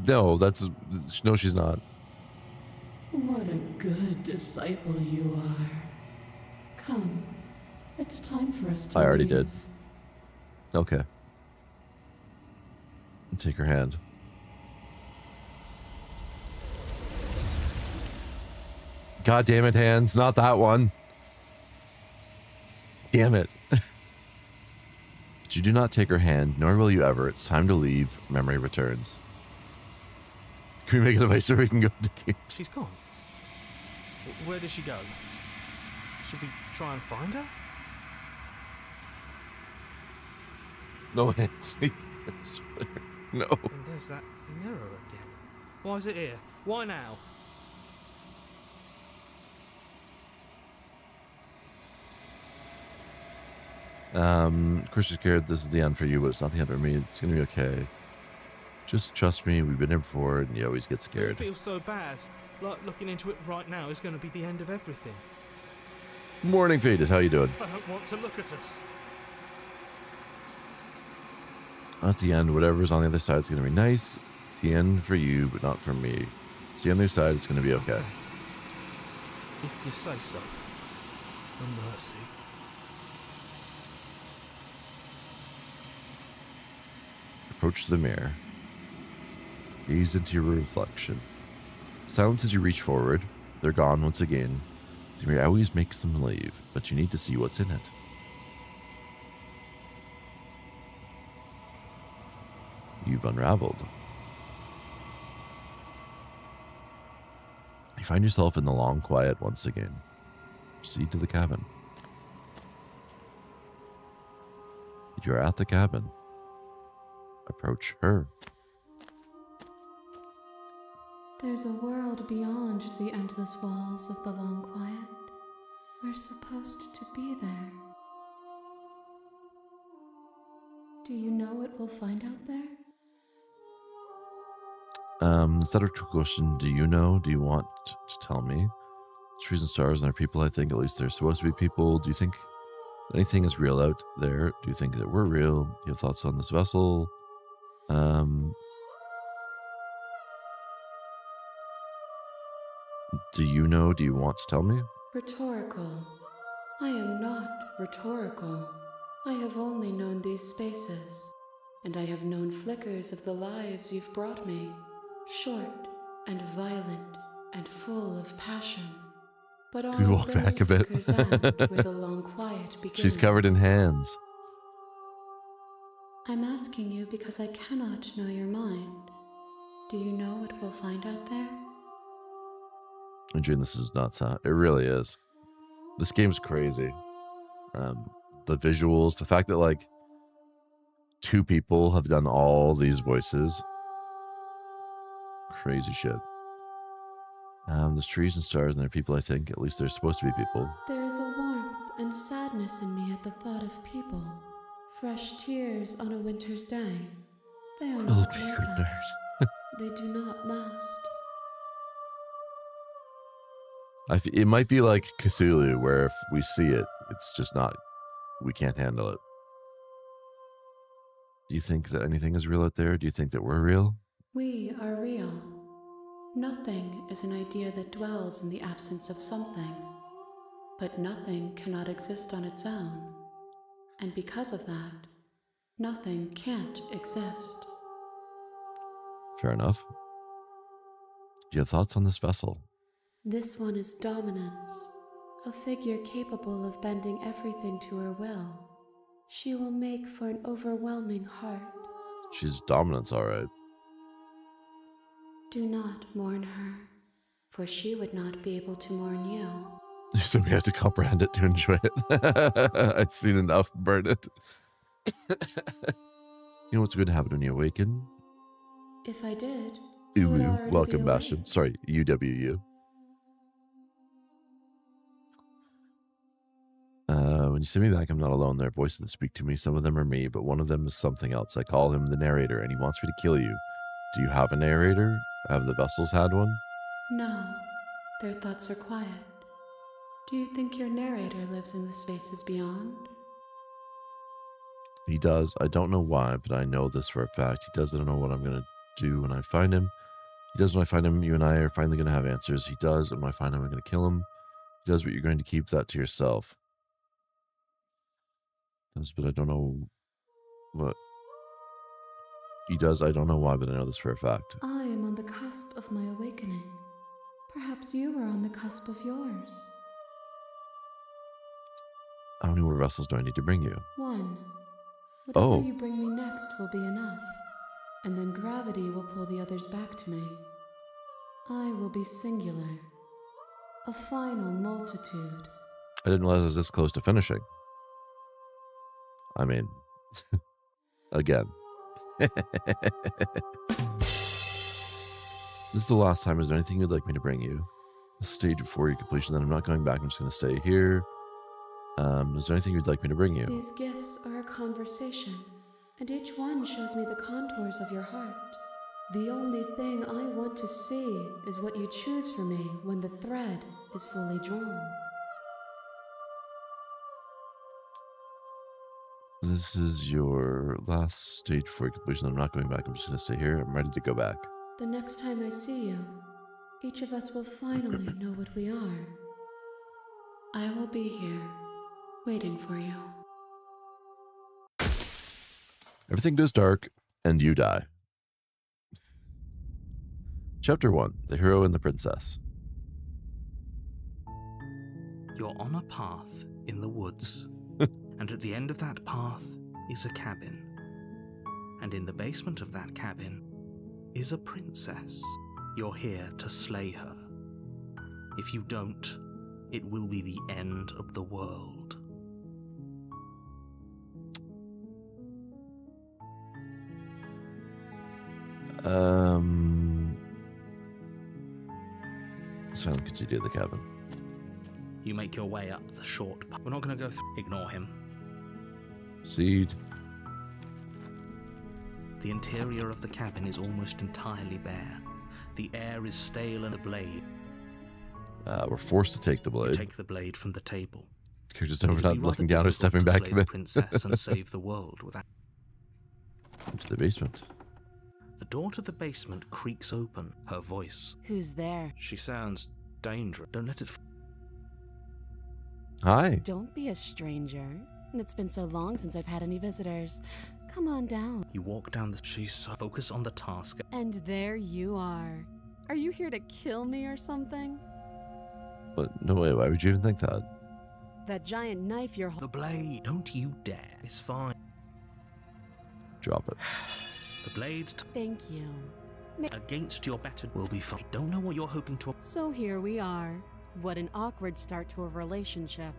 No, that's... No, she's not. What a good disciple you are. Come, it's time for us to I already leave. did. Okay. Take her hand. God damn it, hands. Not that one. Damn it. But you do not take her hand, nor will you ever. It's time to leave. Memory returns. Can we make a device so we can go to games? She's gone. Where did she go? Should we try and find her? No hands. No. And there's that mirror again. Why is it here? Why now? Of course you're scared this is the end for you, but it's not the end for me. It's gonna be okay. Just trust me, we've been here before, and you always get It scared. feels so bad. Like looking into it right now is going to be the end of everything. Morning, Faded. How you doing? I don't want to look at us. At the end, whatever's on the other side is gonna be nice. It's the end for you, but not for me. It's the other side, it's gonna be okay. If you say so. A mercy. Approach the mirror. Gaze into your reflection. Silence as you reach forward. They're gone once again. The mirror always makes them leave, but you need to see what's in it. You've unraveled. You find yourself in the long quiet once again. Proceed to the cabin. You're at the cabin. Approach her. There's a world beyond the endless walls of the long quiet. We're supposed to be there. Do you know what we'll find out there? Is that a true question? Do you know? Do you want to tell me? Trees and stars and there are people, I think. At least they're supposed to be people. Do you think anything is real out there? Do you think that we're real? Do you have thoughts on this vessel? Do you know? Do you want to tell me? Rhetorical. I am not rhetorical. I have only known these spaces, and I have known flickers of the lives you've brought me. Short and violent and full of passion. But all Could you of walk those back a bit? flickers end where the long quiet begins. She's covered in hands. I'm asking you because I cannot know your mind. Do you know what we'll find out there? And June, this is nuts, huh? It really is. This game's crazy. The visuals, the fact that like 2 people have done all these voices. Crazy shit. There's trees and stars and there are people, I think. At least they're supposed to be people. There is a warmth and sadness in me at the thought of people. Fresh tears on a winter's day. They are not be like goodness. us. They do not last. It might be like Cthulhu, where if we see it, it's just not, we can't handle it. Do you think that anything is real out there? Do you think that we're real? We are real. Nothing is an idea that dwells in the absence of something. But nothing cannot exist on its own. And because of that, nothing can't exist. Fair enough. Do you have thoughts on this vessel? This one is dominance, a figure capable of bending everything to her will. She will make for an overwhelming heart. She's dominance, all right. Do not mourn her, for she would not be able to mourn you. So we have to comprehend it to enjoy it. I've seen enough burn it. You know what's going to happen when you awaken? If I did, you would already Welcome, be Bastion. awake. Sorry, UWU. When you send me back, I'm not alone. There are voices that speak to me. Some of them are me, but one of them is something else. I call him the narrator, and he wants me to kill you. Do you have a narrator? Have the vessels had one? No, their thoughts are quiet. Do you think your narrator lives in the spaces beyond? He does. I don't know why, but I know this for a fact. He does. I don't know what I'm going to do when I find him. He does when I find him. You and I are finally going to have answers. He does. And when I find him, I'm going to kill him. He does, but you're going to keep that to yourself. He does, but I don't know what. He does. I don't know why, but I know this for a fact. I am on the cusp of my awakening. Perhaps you are on the cusp of yours. How many more vessels do I need to bring you? One. Whatever Oh. you bring me next will be enough, and then gravity will pull the others back to me. I will be singular. A final multitude. I didn't realize I was this close to finishing. I mean, again. This is the last time. Is there anything you'd like me to bring you? A stage before your completion, then I'm not going back. I'm just going to stay here. Is there anything you'd like me to bring you? These gifts are a conversation, and each one shows me the contours of your heart. The only thing I want to see is what you choose for me when the thread is fully drawn. This is your last stage before your completion. I'm not going back. I'm just going to stay here. I'm ready to go back. The next time I see you, each of us will finally know what we are. I will be here, waiting for you. Everything goes dark, and you die. Chapter 1, The Hero and the Princess. You're on a path in the woods, and at the end of that path is a cabin. And in the basement of that cabin is a princess. You're here to slay her. If you don't, it will be the end of the world. So I'll continue the cabin. You make your way up the short path. We're not going to go through. Ignore him. Seed. The interior of the cabin is almost entirely bare. The air is stale and the blade. We're forced to take the You blade. take the blade from the table. Characters It'd never be not rather looking down or difficult stepping to back slay a the bit. princess and save the world without. Into the basement. The door to the basement creaks open. Her voice. Who's there? She sounds dangerous. Don't let it. Hi. Don't be a stranger. It's been so long since I've had any visitors. Come on down. You walk down the. She's so focus on the task. And there you are. Are you here to kill me or something? But no way, why would you even think that? That giant knife you're The blade. Don't you dare. It's fine. Drop it. The blade Thank you. against your better will be fine. Don't know what you're hoping to. So here we are. What an awkward start to a relationship.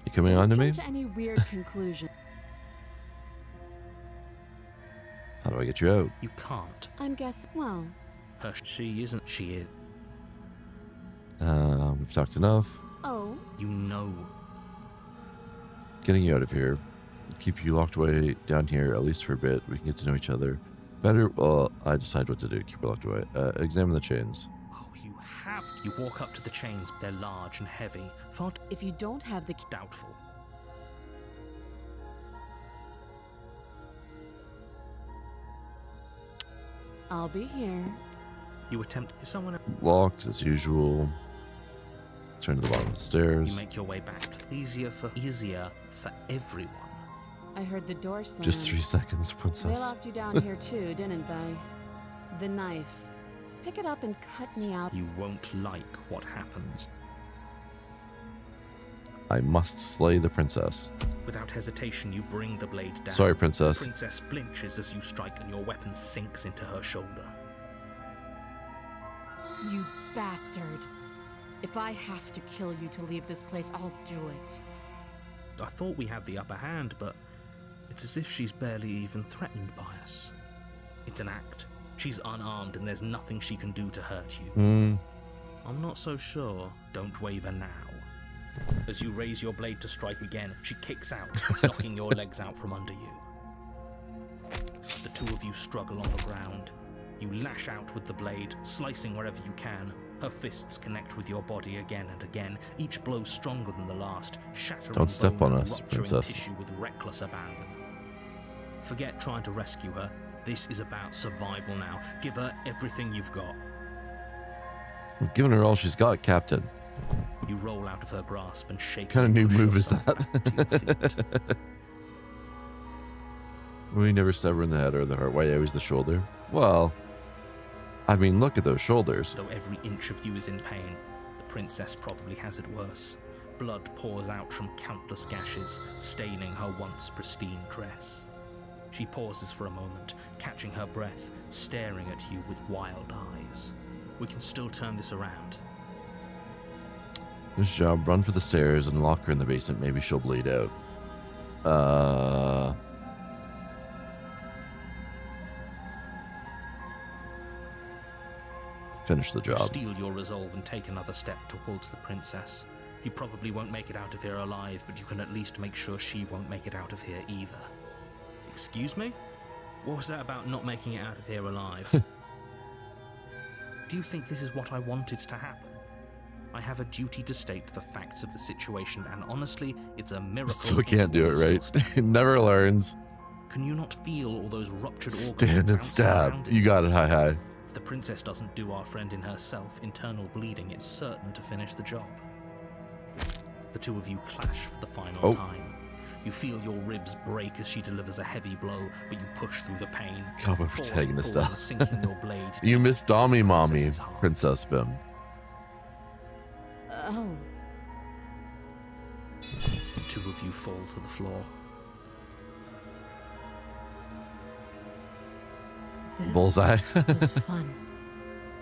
You coming on to me? Don't jump to any weird conclusion. How do I get you out? You can't. I'm guessing. Well, Her. She isn't. She is. We've talked enough. oh, You know. Getting you out of here. Keep you locked away down here, at least for a bit. We can get to know each other better. Well, I decide what to do. Keep her locked away. Examine the chains. Oh, you have. You walk up to the chains. They're large and heavy. Far too if you don't have the key. doubtful. I'll be here. You attempt. Is someone? Locked as usual. Turn to the bottom of the stairs. You make your way back. Easier for everyone. I heard the door slam. Just 3 seconds, They princess. locked you down here too, didn't they? The knife. Pick it up and cut me out. You won't like what happens. I must slay the princess. Without hesitation, you bring the blade down. Sorry, The princess. princess flinches as you strike, and your weapon sinks into her shoulder. You bastard. If I have to kill you to leave this place, I'll do it. I thought we had the upper hand, but it's as if she's barely even threatened by us. It's an act. She's unarmed, and there's nothing she can do to hurt you. I'm not so sure. Don't waver now. As you raise your blade to strike again, she kicks out, knocking your legs out from under you. The two of you struggle on the ground. You lash out with the blade, slicing wherever you can. Her fists connect with your body again and again, each blow stronger than the last, shattering Don't step bone on and us, rupturing princess. tissue with reckless abandon. Forget trying to rescue her. This is about survival now. Give her everything you've got. I've given her all she's got, Captain. You roll out of her grasp and shake. What kind of new push move is yourself back to your feet. that? We never stab her in the head or the heart. Why always the shoulder? Well, I mean, look at those shoulders. Though every inch of you is in pain, the princess probably has it worse. Blood pours out from countless gashes, staining her once pristine dress. She pauses for a moment, catching her breath, staring at you with wild eyes. We can still turn this around. This job, run for the stairs and lock her in the basement. Maybe she'll bleed out. Finish the You job. steel your resolve and take another step towards the princess. You probably won't make it out of here alive, but you can at least make sure she won't make it out of here either. Excuse me? What was that about not making it out of here alive? Do you think this is what I wanted to happen? I have a duty to state the facts of the situation, and honestly, it's a miracle. Still can't do it, anyone right? is still standing. Never learns. Can you not feel all those ruptured organs Stand and bounce stab. around You got it, hi hi. If the princess doesn't do our friend in herself, internal bleeding is certain to finish the job. The two of you clash for the final time. You feel your ribs break as she delivers a heavy blow, but you push through the pain. God, we're falling tagging this forward stuff. and sinking your blade You deep missed Dommy into the Mommy, princess's heart. Princess Bim. Oh, The two of you fall to the floor. this Bullseye. was fun.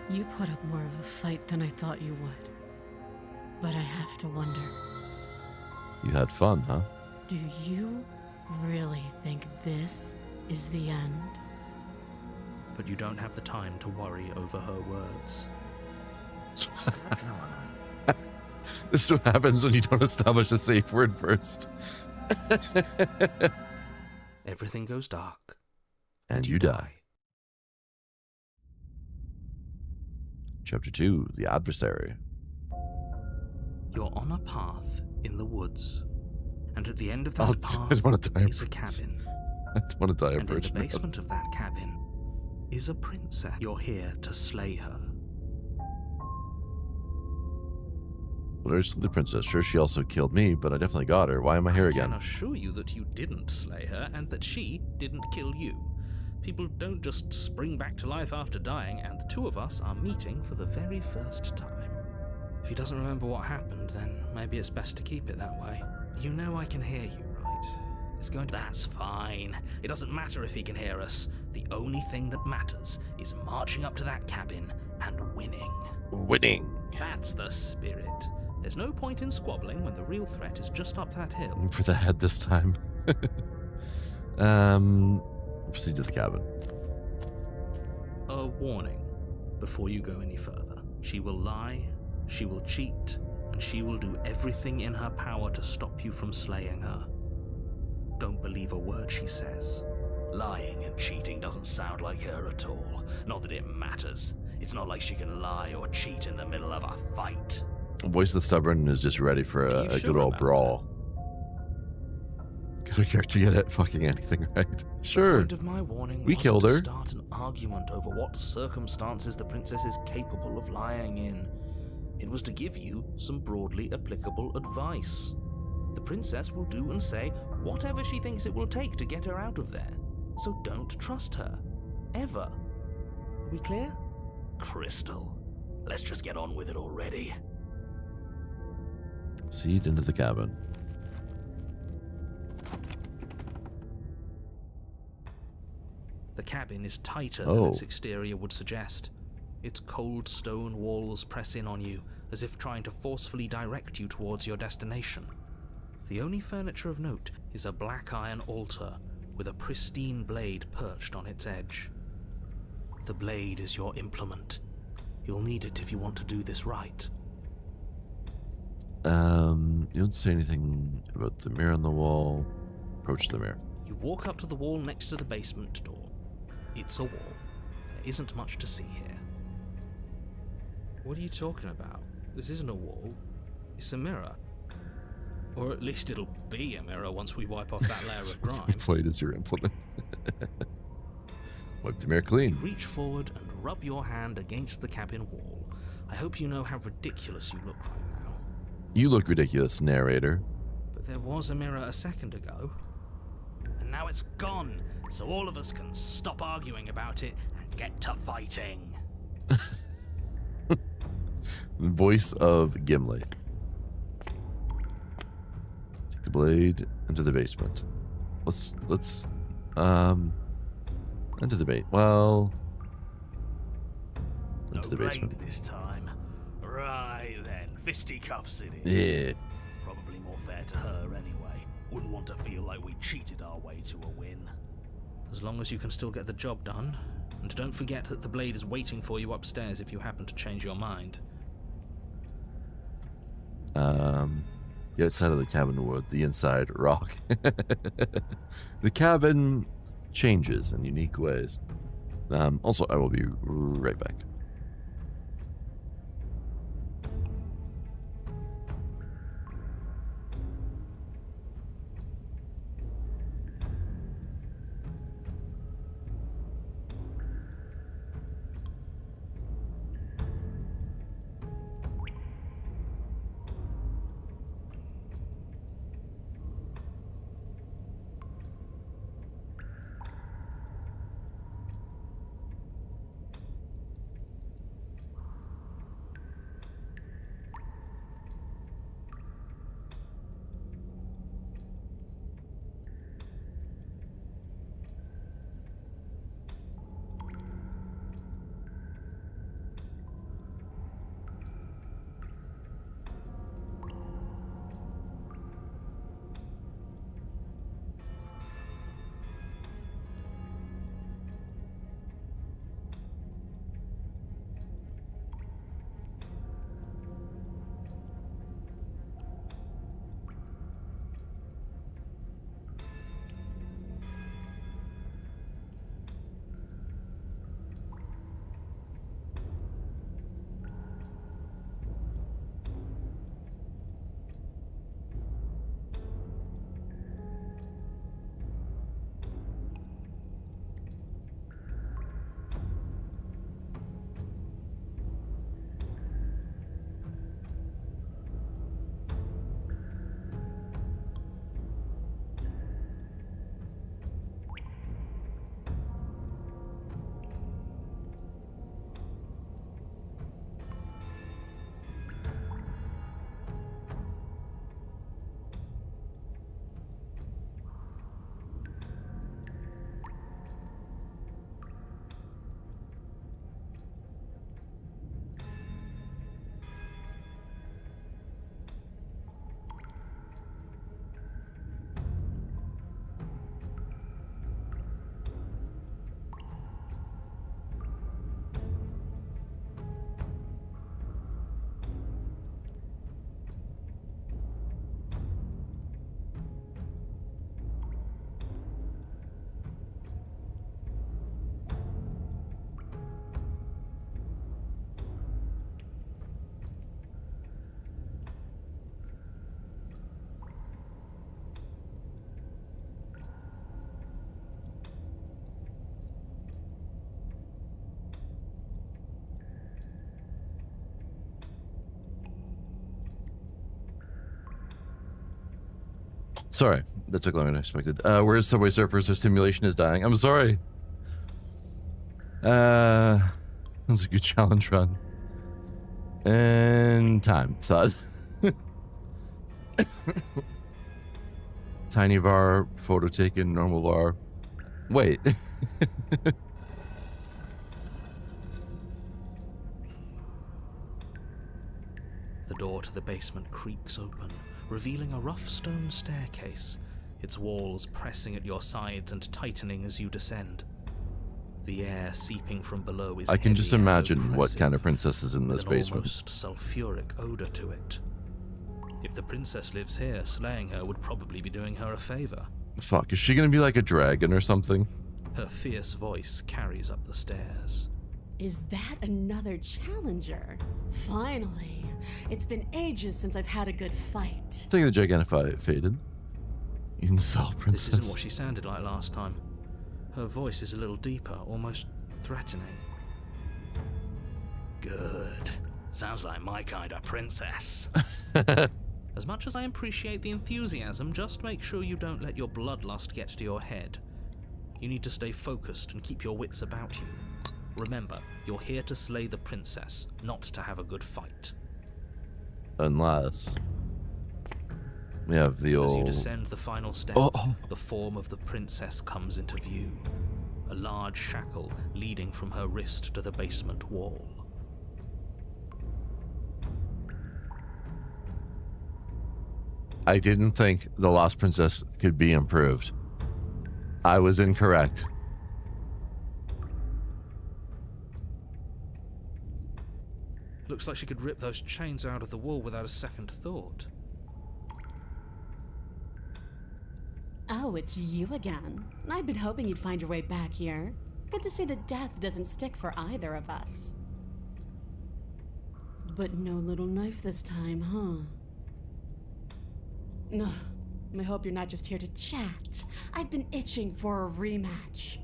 You put up more of a fight than I thought you would. But I have to wonder, You had fun, huh? do you really think this is the end? but you don't have the time to worry over her words. This is what happens when you don't establish a safe word first. Everything goes dark. And you die. Chapter 2, The Adversary. You're on a path in the woods, and at the end of I that don't path want to die is a cabin. I don't want to die a And in the virgin. basement of that cabin is a princess. You're here to slay her. Well, there's the princess. Sure, she also killed me, but I definitely got her. Why am I here I again? can assure you that you didn't slay her and that she didn't kill you. People don't just spring back to life after dying, and the two of us are meeting for the very first time. If he doesn't remember what happened, then maybe it's best to keep it that way. You know I can hear you, right? It's going to... That's fine. It doesn't matter if he can hear us. The only thing that matters is marching up to that cabin and winning. Winning. That's the spirit. There's no point in squabbling when the real threat is just up that hill. For the head this time. Proceed to the cabin. A warning before you go any further. She will lie, she will cheat, and she will do everything in her power to stop you from slaying her. Don't believe a word she says. Lying and cheating doesn't sound like her at all. Not that it matters. It's not like she can lie or cheat in the middle of a fight. Voice of the Stubborn is just ready for Are a you good sure old about brawl. Good character get it fucking anything right. The Sure. point of my warning We wasn't killed to her. start an argument over what circumstances the princess is capable of lying in. It was to give you some broadly applicable advice. The princess will do and say whatever she thinks it will take to get her out of there. So don't trust her. Ever. Are we clear? Crystal. Let's just get on with it already. Proceed into the cabin. The cabin is tighter than its exterior would suggest. Its cold stone walls press in on you, as if trying to forcefully direct you towards your destination. The only furniture of note is a black iron altar with a pristine blade perched on its edge. The blade is your implement. You'll need it if you want to do this right. You don't say anything about the mirror on the wall. Approach the mirror. You walk up to the wall next to the basement door. It's a wall. There isn't much to see here. What are you talking about? This isn't a wall. It's a mirror. Or at least it'll be a mirror once we wipe off that layer of grime. Blade is your implement. Wipe the mirror clean. Reach forward and rub your hand against the cabin wall. I hope you know how ridiculous you look right now. You look ridiculous, narrator. But there was a mirror a second ago. And now it's gone, so all of us can stop arguing about it and get to fighting. Voice of Gimli. Take the blade into the basement. Let's into the bait. Well, No into the blade basement. this time. Right then, fisticuffs it is. Yeah. Probably more fair to her anyway. Wouldn't want to feel like we cheated our way to a win. As long as you can still get the job done. And don't forget that the blade is waiting for you upstairs if you happen to change your mind. The outside of the cabin wood, the inside rock. The cabin changes in unique ways. Also, I will be right back. Sorry, that took longer than I expected. Where's Subway Surfers? Their stimulation is dying. I'm sorry. That was a good challenge run. And time. Thought. Tiny var, photo taken, normal var. Wait. The door to the basement creaks open, revealing a rough stone staircase, its walls pressing at your sides and tightening as you descend. The air seeping from below is I can just heavy and imagine what kind of oppressive, princess is in with this an basement. almost sulfuric odor to it. If the princess lives here, slaying her would probably be doing her a favor. Fuck, is she gonna be like a dragon or something? Her fierce voice carries up the stairs. Is that another challenger? Finally. It's been ages since I've had a good fight. I think the Gigantify faded. Incel This princess. isn't what she sounded like last time. Her voice is a little deeper, almost threatening. Good. Sounds like my kind of princess. As much as I appreciate the enthusiasm, just make sure you don't let your bloodlust get to your head. You need to stay focused and keep your wits about you. Remember, you're here to slay the princess, not to have a good fight. Unless we have the As you old. descend the final step, the form of the princess comes into view. A large shackle leading from her wrist to the basement wall. I didn't think the Lost Princess could be improved. I was incorrect. Looks like she could rip those chains out of the wall without a second thought. Oh, it's you again. I'd been hoping you'd find your way back here. Good to see that death doesn't stick for either of us. But no little knife this time, huh? No, I hope you're not just here to chat. I've been itching for a rematch.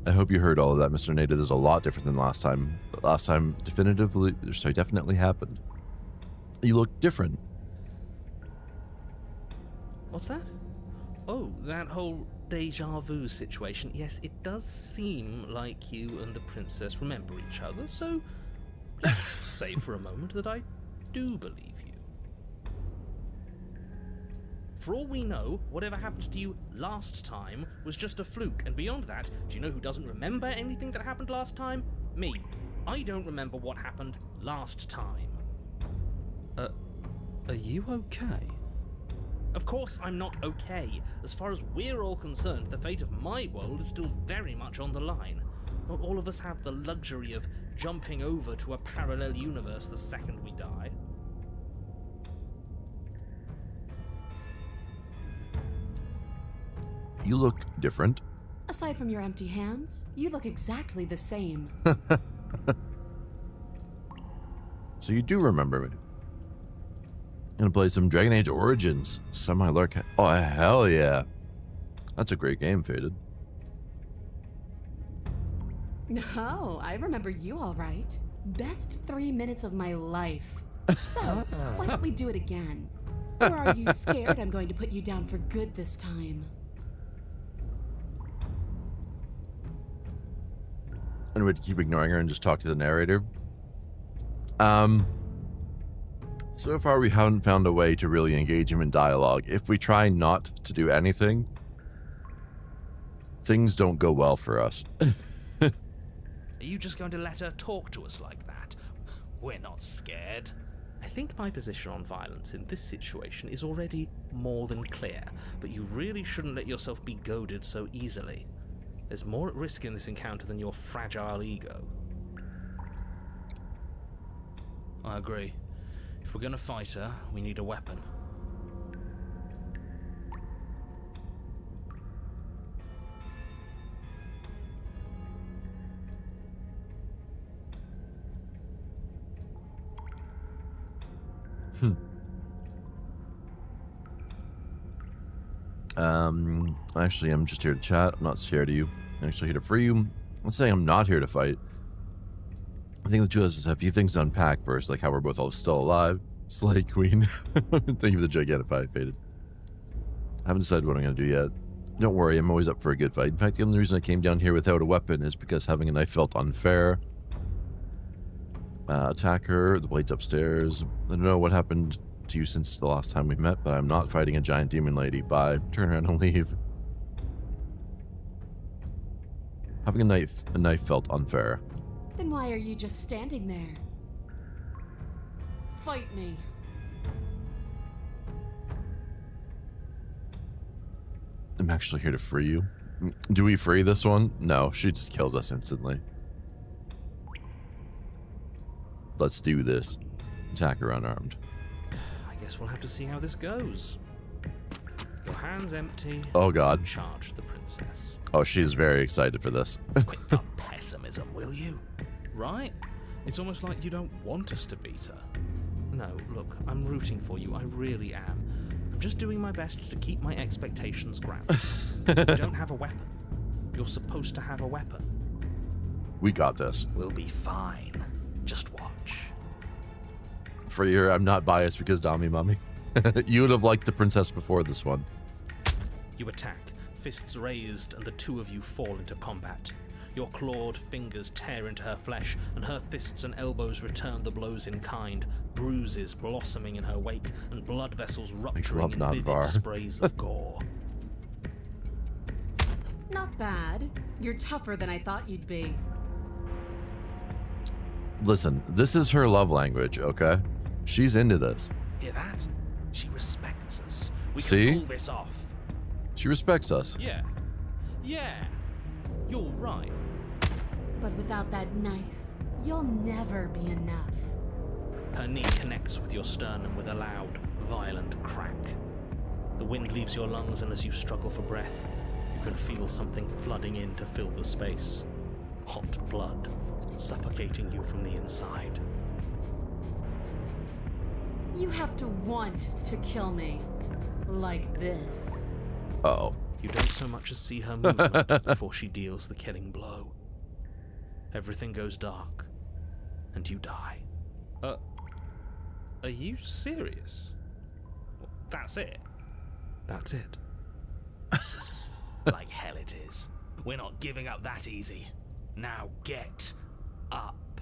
I hope you heard all of that, Mr. Nada. This is a lot different than last time. Last time definitely happened. You look different. What's that? Oh, that whole deja vu situation. Yes, it does seem like you and the princess remember each other, so let's say for a moment that I do believe you. For all we know, whatever happened to you last time was just a fluke, and beyond that, do you know who doesn't remember anything that happened last time? Me. I don't remember what happened last time. Are you okay? Of course I'm not okay. As far as we're all concerned, the fate of my world is still very much on the line. Not all of us have the luxury of jumping over to a parallel universe the second we die. You look different. Aside from your empty hands, you look exactly the same. So you do remember me. Gonna play some Dragon Age Origins. Semi-lark. Oh, hell yeah. That's a great game, Faded. No, I remember you all right. Best 3 minutes of my life. So, why don't we do it again? Or are you scared I'm going to put you down for good this time? And we'd keep ignoring her and just talk to the narrator. So far we haven't found a way to really engage him in dialogue. If we try not to do anything, things don't go well for us. Are you just going to let her talk to us like that? We're not scared. I think my position on violence in this situation is already more than clear, but you really shouldn't let yourself be goaded so easily. There's more at risk in this encounter than your fragile ego. I agree. If we're gonna fight her, we need a weapon. Actually, I'm just here to chat. I'm not scared of you. I'm actually here to free you. I'm saying I'm not here to fight. I think the two of us have a few things to unpack first, like how we're both all still alive, Slay Queen. Thank you for the Gigantify faded. I haven't decided what I'm going to do yet. Don't worry, I'm always up for a good fight. In fact, the only reason I came down here without a weapon is because having a knife felt unfair. Attack her, the blade's upstairs. I don't know what happened to you since the last time we met, but I'm not fighting a giant demon lady. Bye. Turn around and leave. Having a knife felt unfair. Then why are you just standing there? Fight me. I'm actually here to free you. Do we free this one? No, she just kills us instantly. Let's do this. Attack her unarmed. I guess we'll have to see how this goes. Your hand's empty. Oh god. Charge the princess. Oh, she's very excited for this. Quit the pessimism, will you? Right? It's almost like you don't want us to beat her. No, look, I'm rooting for you. I really am. I'm just doing my best to keep my expectations grounded. You don't have a weapon. You're supposed to have a weapon. We got this. We'll be fine. Just watch. Free her. I'm not biased because Dami Mummy. You would have liked the princess before this one. You attack, fists raised, and the two of you fall into combat. Your clawed fingers tear into her flesh, and her fists and elbows return the blows in kind, bruises blossoming in her wake, and blood vessels rupturing in vivid sprays of gore. Not bad. You're tougher than I thought you'd be. Listen, this is her love language, okay? She's into this. Hear that? She respects us. We See? can pull this off. She respects us. Yeah. Yeah. You're right. But without that knife, you'll never be enough. Her knee connects with your sternum with a loud, violent crack. The wind leaves your lungs, and as you struggle for breath, you can feel something flooding in to fill the space. Hot blood, suffocating you from the inside. You have to want to kill me. Like this. Uh-oh. You don't so much as see her movement before she deals the killing blow. Everything goes dark, and you die. Are you serious? That's it? That's it. Like hell it is. We're not giving up that easy. Now get up.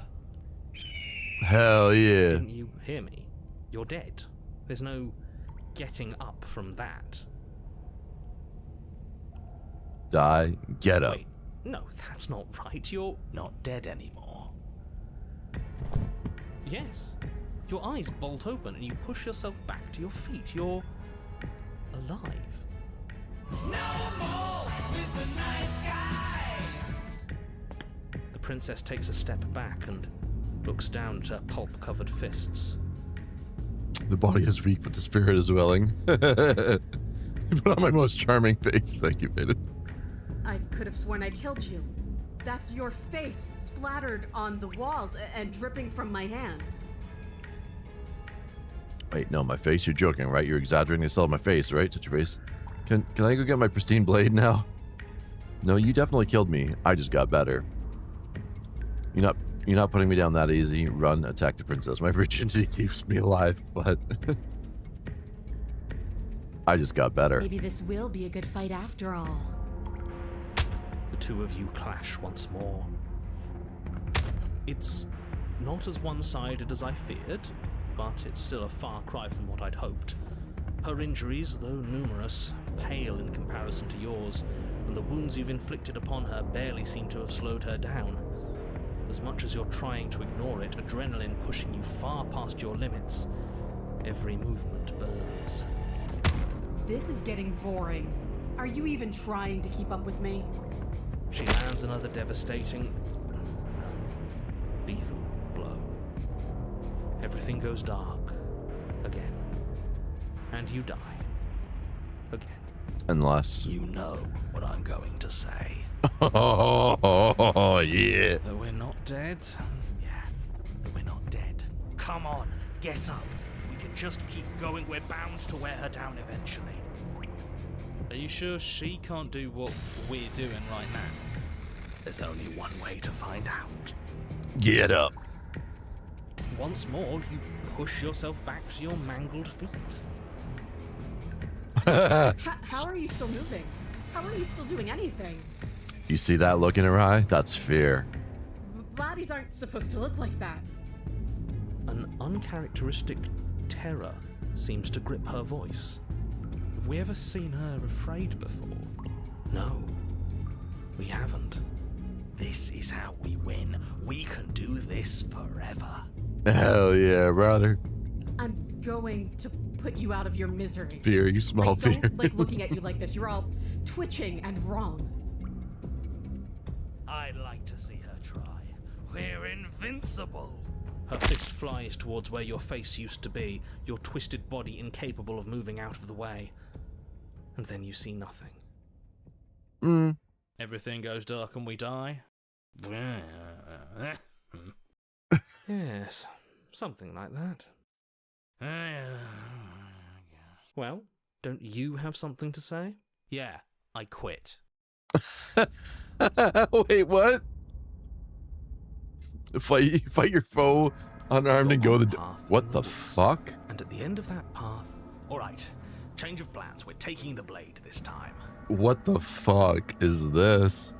Hell yeah. Didn't you hear me? You're dead. There's no getting up from that. Die. Get up. Wait, no, that's not right. You're... Not dead anymore. Yes. Your eyes bolt open and you push yourself back to your feet. You're... alive. The princess takes a step back and looks down at her pulp-covered fists. The body is weak, but the spirit is willing. You put on my most charming face. Thank you, Vaden. I could have sworn I killed you. That's your face splattered on the walls and dripping from my hands. Wait, no, my face? You're joking, right? You're exaggerating to sell my face, right? Touch your face. Can I go get my pristine blade now? No, you definitely killed me. I just got better. You're not putting me down that easy. Run, attack the princess. My virginity keeps me alive, but I just got better. Maybe this will be a good fight after all. The two of you clash once more. It's not as one-sided as I feared, but it's still a far cry from what I'd hoped. Her injuries, though numerous, pale in comparison to yours, and the wounds you've inflicted upon her barely seem to have slowed her down. As much as you're trying to ignore it, adrenaline pushing you far past your limits, every movement burns. This is getting boring. Are you even trying to keep up with me? She lands another devastating, lethal blow. Everything goes dark again, and you die again. Unless... You know what I'm going to say. Oh, yeah. That we're not dead? Yeah, but we're not dead. Come on, get up. If we can just keep going, we're bound to wear her down eventually. Are you sure she can't do what we're doing right now? There's only one way to find out. Get up. once more, you push yourself back to your mangled feet. How are you still moving? How are you still doing anything? You see that look in her eye? That's fear. Bodies aren't supposed to look like that. An uncharacteristic terror seems to grip her voice. Have we ever seen her afraid before? No, we haven't. This is how we win. We can do this forever. Hell yeah, brother. I'm going to put you out of your misery. Fear, you smell I fear. don't like looking at you like this. You're all twitching and wrong. I'd like to see her try. We're invincible. Her fist flies towards where your face used to be, your twisted body incapable of moving out of the way. And then you see nothing. Everything goes dark and we die? Yes, something like that. Well, don't you have something to say? Yeah, I quit. Wait, what? Fight your foe unarmed and go the... What the fuck? And at the end of that path... Alright, change of plans. We're taking the blade this time. What the fuck is this?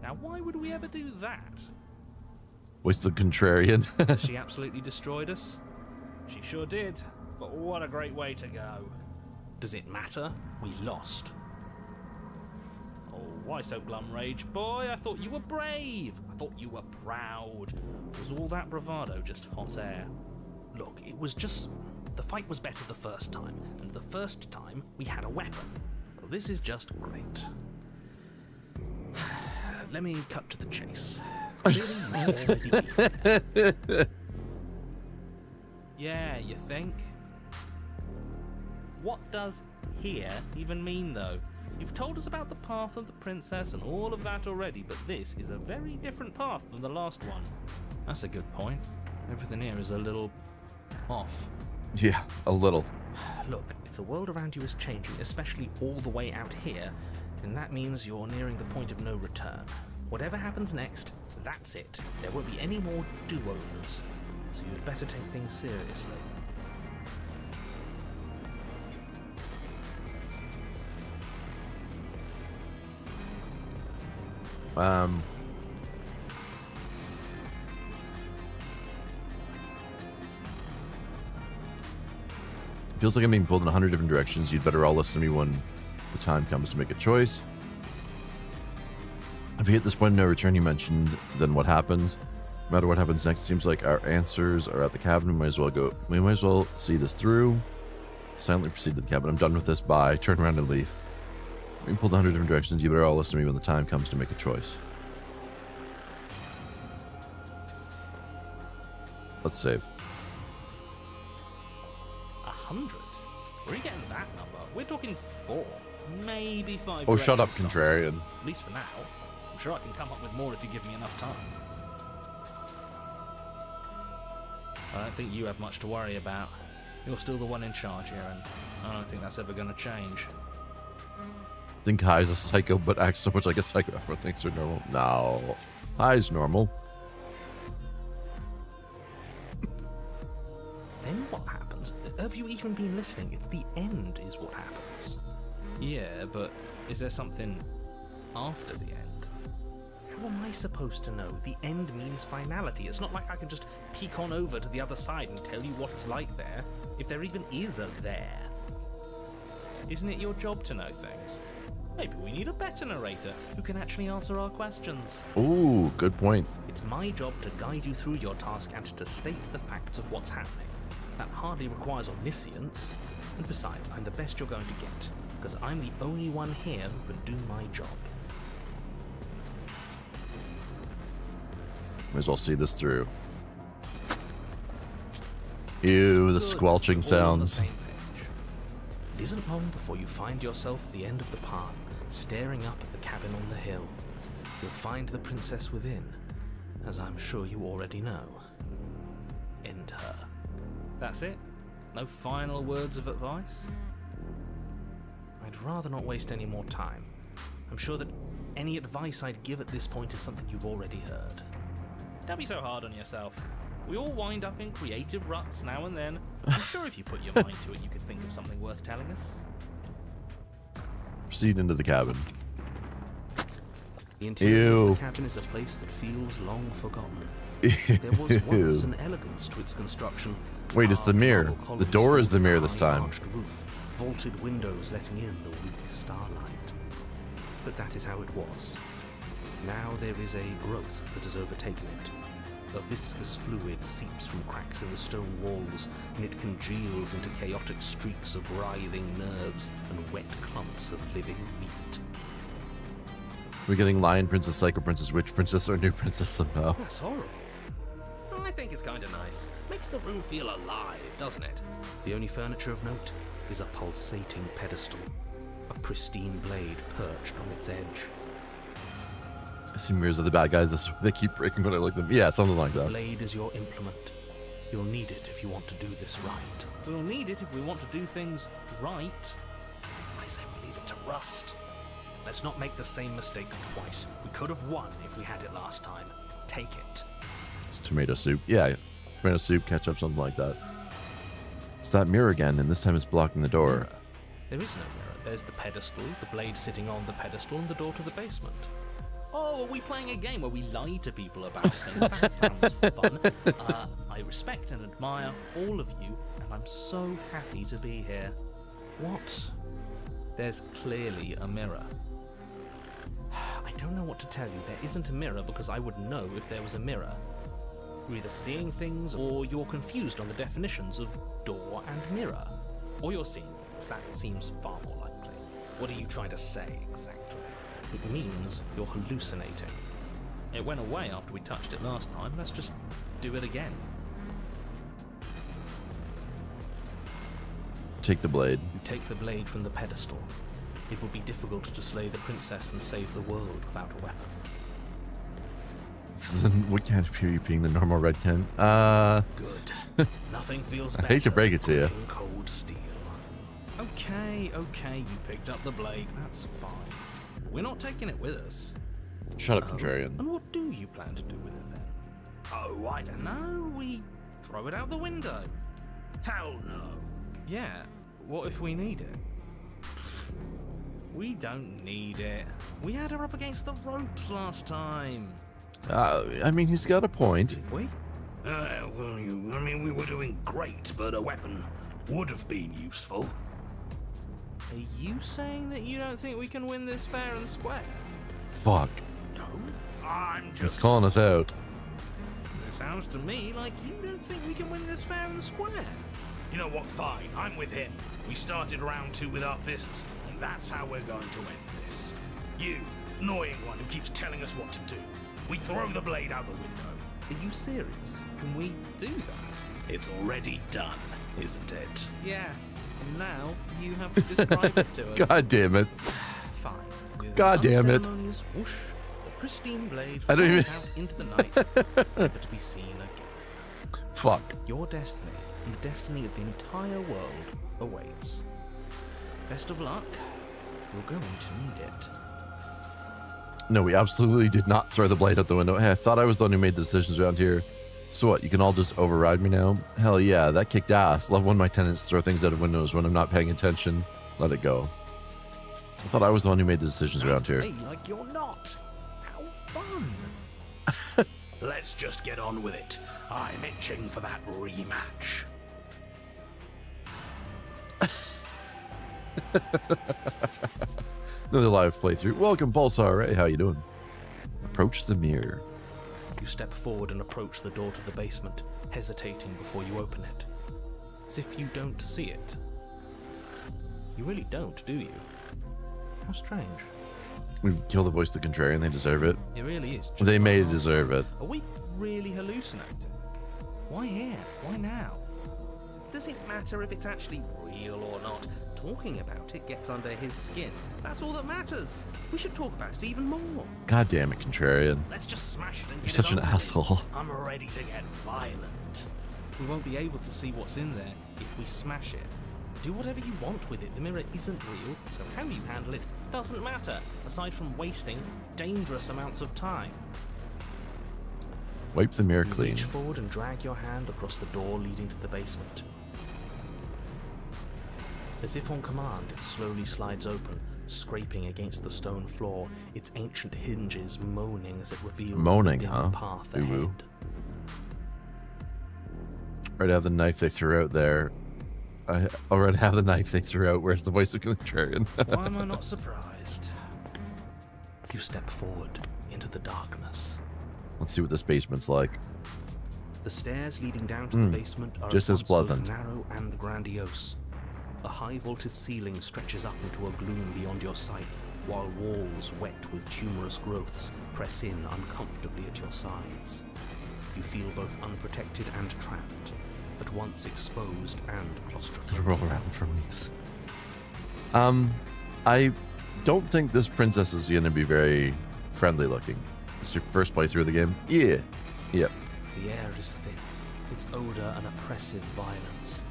Now, why would we ever do that? What's the contrarian? She absolutely destroyed us? She sure did, but what a great way to go. Does it matter? We lost. Oh, why so glum, Rage Boy? I thought you were brave. I thought you were proud. Was all that bravado just hot air? Look, it was just... The fight was better the first time, and the first time we had a weapon. Well, this is just great. Let me cut to the chase. Yeah, you think? What does here even mean, though? You've told us about the path of the princess and all of that already, but this is a very different path than the last one. That's a good point. Everything here is a little off. Yeah, a little. Look, if the world around you is changing, especially all the way out here, then that means you're nearing the point of no return. Whatever happens next, that's it. There won't be any more do-overs. So you'd better take things seriously. Feels like I'm being pulled in 100 different directions. You'd better all listen to me when the time comes to make a choice. If you hit this point of no return you mentioned, then what happens? No matter what happens next, it seems like our answers are at the cabin. We might as well go. We might as well see this through. Silently proceed to the cabin. I'm done with this. Bye. Turn around and leave. Being pulled in 100 different directions. You better all listen to me when the time comes to make a choice. Let's save. 100? Where are you getting that number? We're talking 4, maybe 5. Oh, shut up, direction stops. contrarian. At least for now. I'm sure I can come up with more if you give me enough time. I don't think you have much to worry about. You're still the one in charge here, and I don't think that's ever going to change. I think Hi's a psycho, but acts so much like a psycho. Everyone thinks they're normal. No. Hi's normal. Then what happens? Have you even been listening? It's the end is what happens. Yeah, but is there something after the end? How am I supposed to know? The end means finality. It's not like I can just peek on over to the other side and tell you what it's like there, if there even is a there. Isn't it your job to know things? Maybe we need a better narrator who can actually answer our questions. Ooh, good point. It's my job to guide you through your task and to state the facts of what's happening. That hardly requires omniscience, and besides, I'm the best you're going to get, because I'm the only one here who can do my job. Might as well see this through. Ew, the Good, squelching we're all on the sounds. same page. It isn't long before you find yourself at the end of the path, staring up at the cabin on the hill. You'll find the princess within, as I'm sure you already know. End her. That's it? No final words of advice? I'd rather not waste any more time. I'm sure that any advice I'd give at this point is something you've already heard. Don't be so hard on yourself. We all wind up in creative ruts now and then. I'm sure if you put your mind to it, you could think of something worth telling us. Proceed into the cabin. The interior Ew. of the cabin is a place that feels long forgotten. There was once an elegance to its construction. Wait, it's the Carved mirror. marble The columns door is the over mirror a this high time. arched roof, vaulted windows letting in the weak starlight. But that is how it was. Now there is a growth that has overtaken it. A viscous fluid seeps from cracks in the stone walls, and it congeals into chaotic streaks of writhing nerves and wet clumps of living meat. We're getting Lion Princess, Psycho Princess, Witch Princess, or New Princess somehow. That's horrible. I think it's kind of nice. Makes the room feel alive, doesn't it? The only furniture of note is a pulsating pedestal, a pristine blade perched on its edge. I see mirrors of the bad guys. They keep breaking when I look at them. Yeah, something like The that. blade is your implement. You'll need it if you want to do this right. We'll need it if we want to do things right. I say we leave it to rust. Let's not make the same mistake twice. We could have won if we had it last time. Take it. It's tomato soup. Yeah, tomato soup, ketchup, something like that. It's that mirror again, and this time it's blocking the door. There is no mirror. There's the pedestal, the blade sitting on the pedestal, and the door to the basement. Oh, are we playing a game where we lie to people about things? That sounds fun. I respect and admire all of you, and I'm so happy to be here. What? There's clearly a mirror. I don't know what to tell you. There isn't a mirror because I would know if there was a mirror. You're either seeing things or you're confused on the definitions of door and mirror. Or you're seeing things. That seems far more likely. What are you trying to say exactly? It means you're hallucinating. It went away after we touched it last time. Let's just do it again. Take the blade. You take the blade from the pedestal. It would be difficult to slay the princess and save the world without a weapon. Then what kind of fury being the normal red can? Good. Nothing feels better. I hate to break it to you. than cold steel. Okay, you picked up the blade. That's fine. We're not taking it with us. Shut up, contrarian. And what do you plan to do with it then? Oh, I don't know. We throw it out the window. Hell no. Yeah, what if we need it? We don't need it. We had her up against the ropes last time. I mean, he's got a point. Did we? We were doing great, but a weapon would have been useful. Are you saying that you don't think we can win this fair and square? Fuck. No, I'm He's just... calling us out. It sounds to me like you don't think we can win this fair and square. You know what, fine, I'm with him. We started round 2 with our fists, and that's how we're going to end this. You, annoying one who keeps telling us what to do. We throw the blade out the window. Are you serious? Can we do that? It's already done, isn't it? Yeah. And now you have to describe it to us. God damn it. Fine. With God an damn it. unceremonious whoosh, the pristine blade I don't flies even- out into the night, never to be seen again. Fuck. Your destiny and the destiny of the entire world awaits. Best of luck. You're going to need it. No, we absolutely did not throw the blade out the window. Hey, I thought I was the one who made the decisions around here. So what, you can all just override me now? Hell yeah, that kicked ass. Love when my tenants throw things out of windows when I'm not paying attention. Let it go. I thought I was the one who made the decisions around here. Hey, like you're not. How fun. Let's just get on with it. I'm itching for that rematch. Another live playthrough. Welcome, Pulsar. Hey, how you doing? Approach the mirror. You step forward and approach the door to the basement, hesitating before you open it. As if you don't see it. You really don't, do you? How strange. We've killed the voice of the contrarian. They deserve it. It really is. Just They like may ours. deserve it. Are we really hallucinating? Why here? Why now? Does it matter if it's actually real or not? Talking about it gets under his skin. That's all that matters. We should talk about it even more. God damn it, contrarian. Let's just smash it and You're get such it an over with. asshole. I'm ready to get violent. We won't be able to see what's in there if we smash it. Do whatever you want with it. The mirror isn't real, so how you handle it doesn't matter, aside from wasting dangerous amounts of time. Wipe the mirror You clean. reach forward and drag your hand across the door leading to the basement. As if on command, it slowly slides open, scraping against the stone floor, its ancient hinges moaning as it reveals Moaning, the dim huh? path Ooh, ooh. ahead. Already have the knife they threw out there. I already have the knife they threw out. Where's the voice of contrarian? Why am I not surprised? You step forward into the darkness. Let's see what this basement's like. The stairs leading down to the basement are just at as once both pleasant. narrow and grandiose. A high vaulted ceiling stretches up into a gloom beyond your sight, while walls wet with tumorous growths press in uncomfortably at your sides. You feel both unprotected and trapped, at once exposed and claustrophobic. Roll around for weeks. I don't think this princess is going to be very friendly looking. It's your first playthrough of the game? Yeah. Yep. The air is thick, its odor an oppressive violence.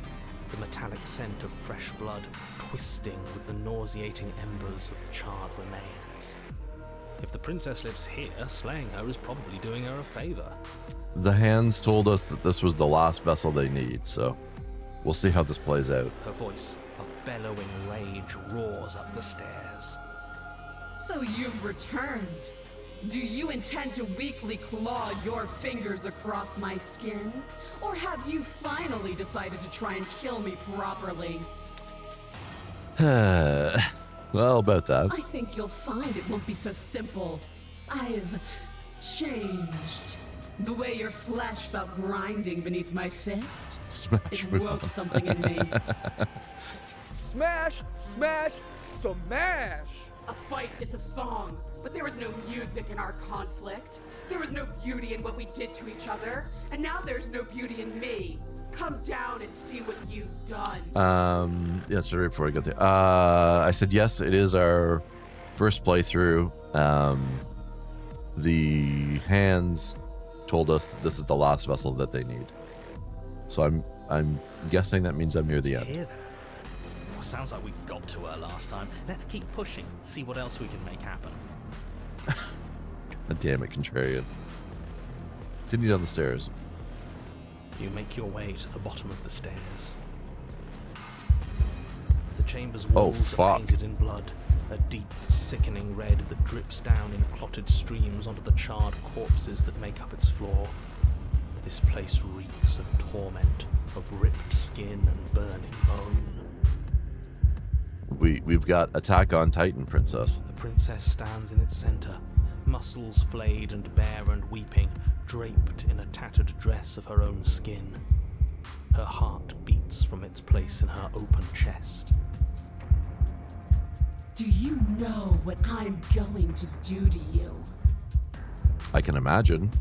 The metallic scent of fresh blood twisting with the nauseating embers of charred remains. If the princess lives here, slaying her is probably doing her a favor. The hands told us that this was the last vessel they need, so we'll see how this plays out. Her voice, a bellowing rage, roars up the stairs. So you've returned. Do you intend to weakly claw your fingers across my skin? Or have you finally decided to try and kill me properly? Well, about that. I think you'll find it won't be so simple. I've changed. The way your flesh felt grinding beneath my fist, Smash it move woke on. something in me. Smash, smash, smash! A fight is a song, but there was no music in our conflict. There was no beauty in what we did to each other, and now there's no beauty in me. Come down and see what you've done. Yeah, sorry, before I get there. I said yes, it is our first playthrough. The hands told us that this is the last vessel that they need. So I'm guessing that means I'm near the end. Hear that? Well, sounds like we got to her last time. Let's keep pushing, see what else we can make happen. God damn it, contrarian. Continue down the stairs. You make your way to the bottom of the stairs. The chamber's walls are fuck. painted in blood, a deep, sickening red that drips down in clotted streams onto the charred corpses that make up its floor. This place reeks of torment, of ripped skin and burning bone. We've got Attack on Titan, Princess. The princess stands in its center, muscles flayed and bare and weeping, draped in a tattered dress of her own skin. Her heart beats from its place in her open chest. Do you know what I'm going to do to you? I can imagine.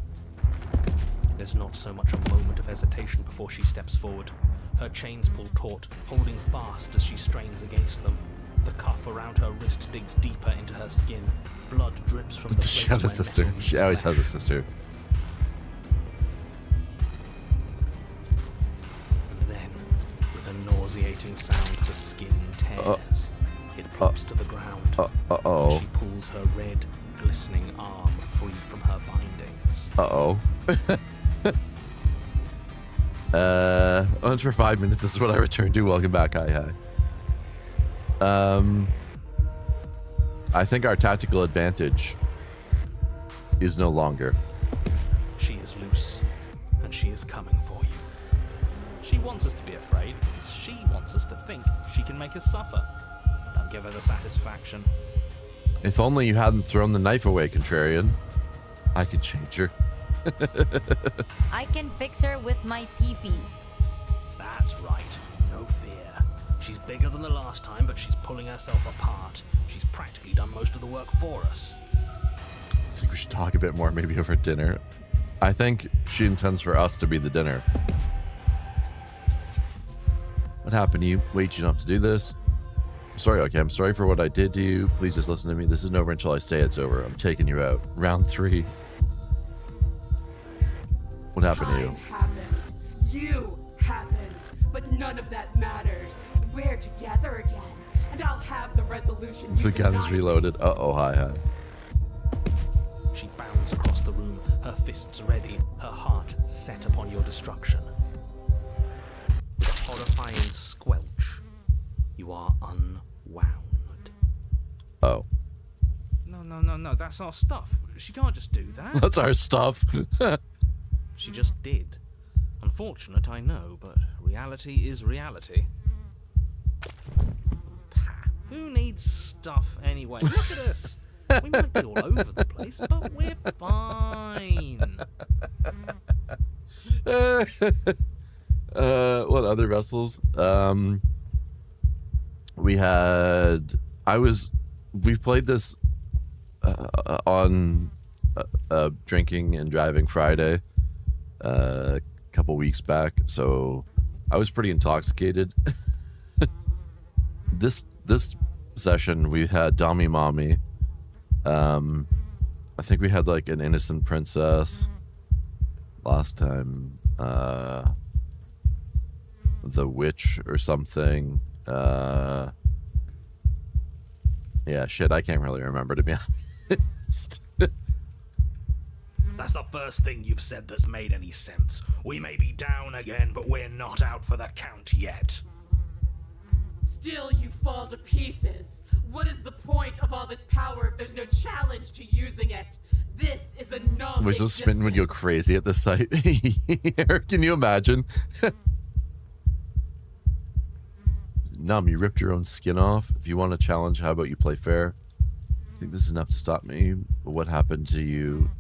There's not so much a moment of hesitation before she steps forward. Her chains pull taut, holding fast as she strains against them. The cuff around her wrist digs deeper into her skin. Blood drips from the She place has a where sister. metal She meets always has a flesh. sister. And then, with a nauseating sound, the skin tears. It plops to the ground. Uh-oh. She pulls her red, glistening arm free from her bindings. Uh-oh. On for 5 minutes, this is what I return to. Welcome back, hi. I think our tactical advantage is no longer. She is loose, and she is coming for you. She wants us to be afraid because she wants us to think she can make us suffer. Don't give her the satisfaction. If only you hadn't thrown the knife away, contrarian. I could change her. I can fix her with my pee-pee. That's right. No fear. She's bigger than the last time, but she's pulling herself apart. She's practically done most of the work for us. I think we should talk a bit more, maybe over dinner. I think she intends for us to be the dinner. What happened to you? Wait, you don't have to do this? Sorry, okay, I'm sorry for what I did to you. Please just listen to me. This isn't over until I say it's over. I'm taking you out. Round 3. What happened to you? Time happened. You happened. But none of that matters. We're together again. And I'll have the resolution you The gun's denied. reloaded. Uh-oh, hi. She bounds bounds across the room, her fists ready, her heart set upon your destruction. With a horrifying squelch, you are unwound. Oh. No, that's our stuff. She can't just do that. That's our stuff. She just did. Unfortunate, I know, but reality is reality. Pah, who needs stuff anyway? Look at us. We might be all over the place, but we're fine. What other vessels? We've played this on Drinking and Driving Friday a couple weeks back, so I was pretty intoxicated. This session we had Dami Mommy. I think we had like an innocent princess last time. The witch or something. Yeah, shit, I can't really remember, to be honest. That's the first thing you've said that's made any sense. We may be down again, but we're not out for the count yet. Still, you fall to pieces. What is the point of all this power if there's no challenge to using it? This is a non. Which is Smitten would go crazy at this site. Can you imagine? Num, you ripped your own skin off. If you want a challenge, how about you play fair? I think this is enough to stop me. But what happened to you?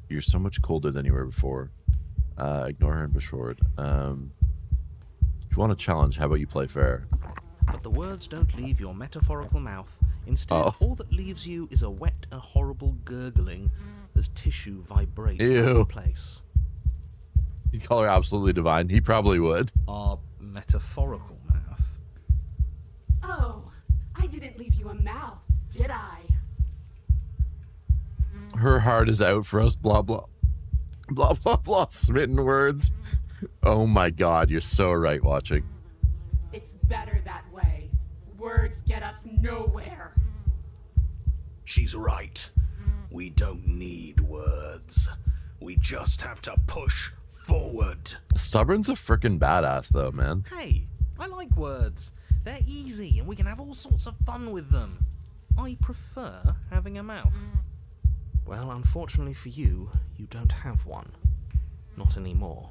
You're so much colder than you were before. Ignore her and push forward. If you want a challenge, how about you play fair? But the words don't leave your metaphorical mouth. Instead, all that leaves you is a wet and horrible gurgling as tissue vibrates out of place. You'd call her absolutely divine. He probably would. Our metaphorical mouth. Oh, I didn't leave you a mouth, did I? Her heart is out for us, blah, blah. Blah, blah, blah. Smitten words. Oh my god, you're so right, watching. It's better that way. Words get us nowhere. She's right. We don't need words. We just have to push forward. Stubborn's a frickin' badass, though, man. Hey, I like words. They're easy and we can have all sorts of fun with them. I prefer having a mouth. Well, unfortunately for you, you don't have one. Not anymore.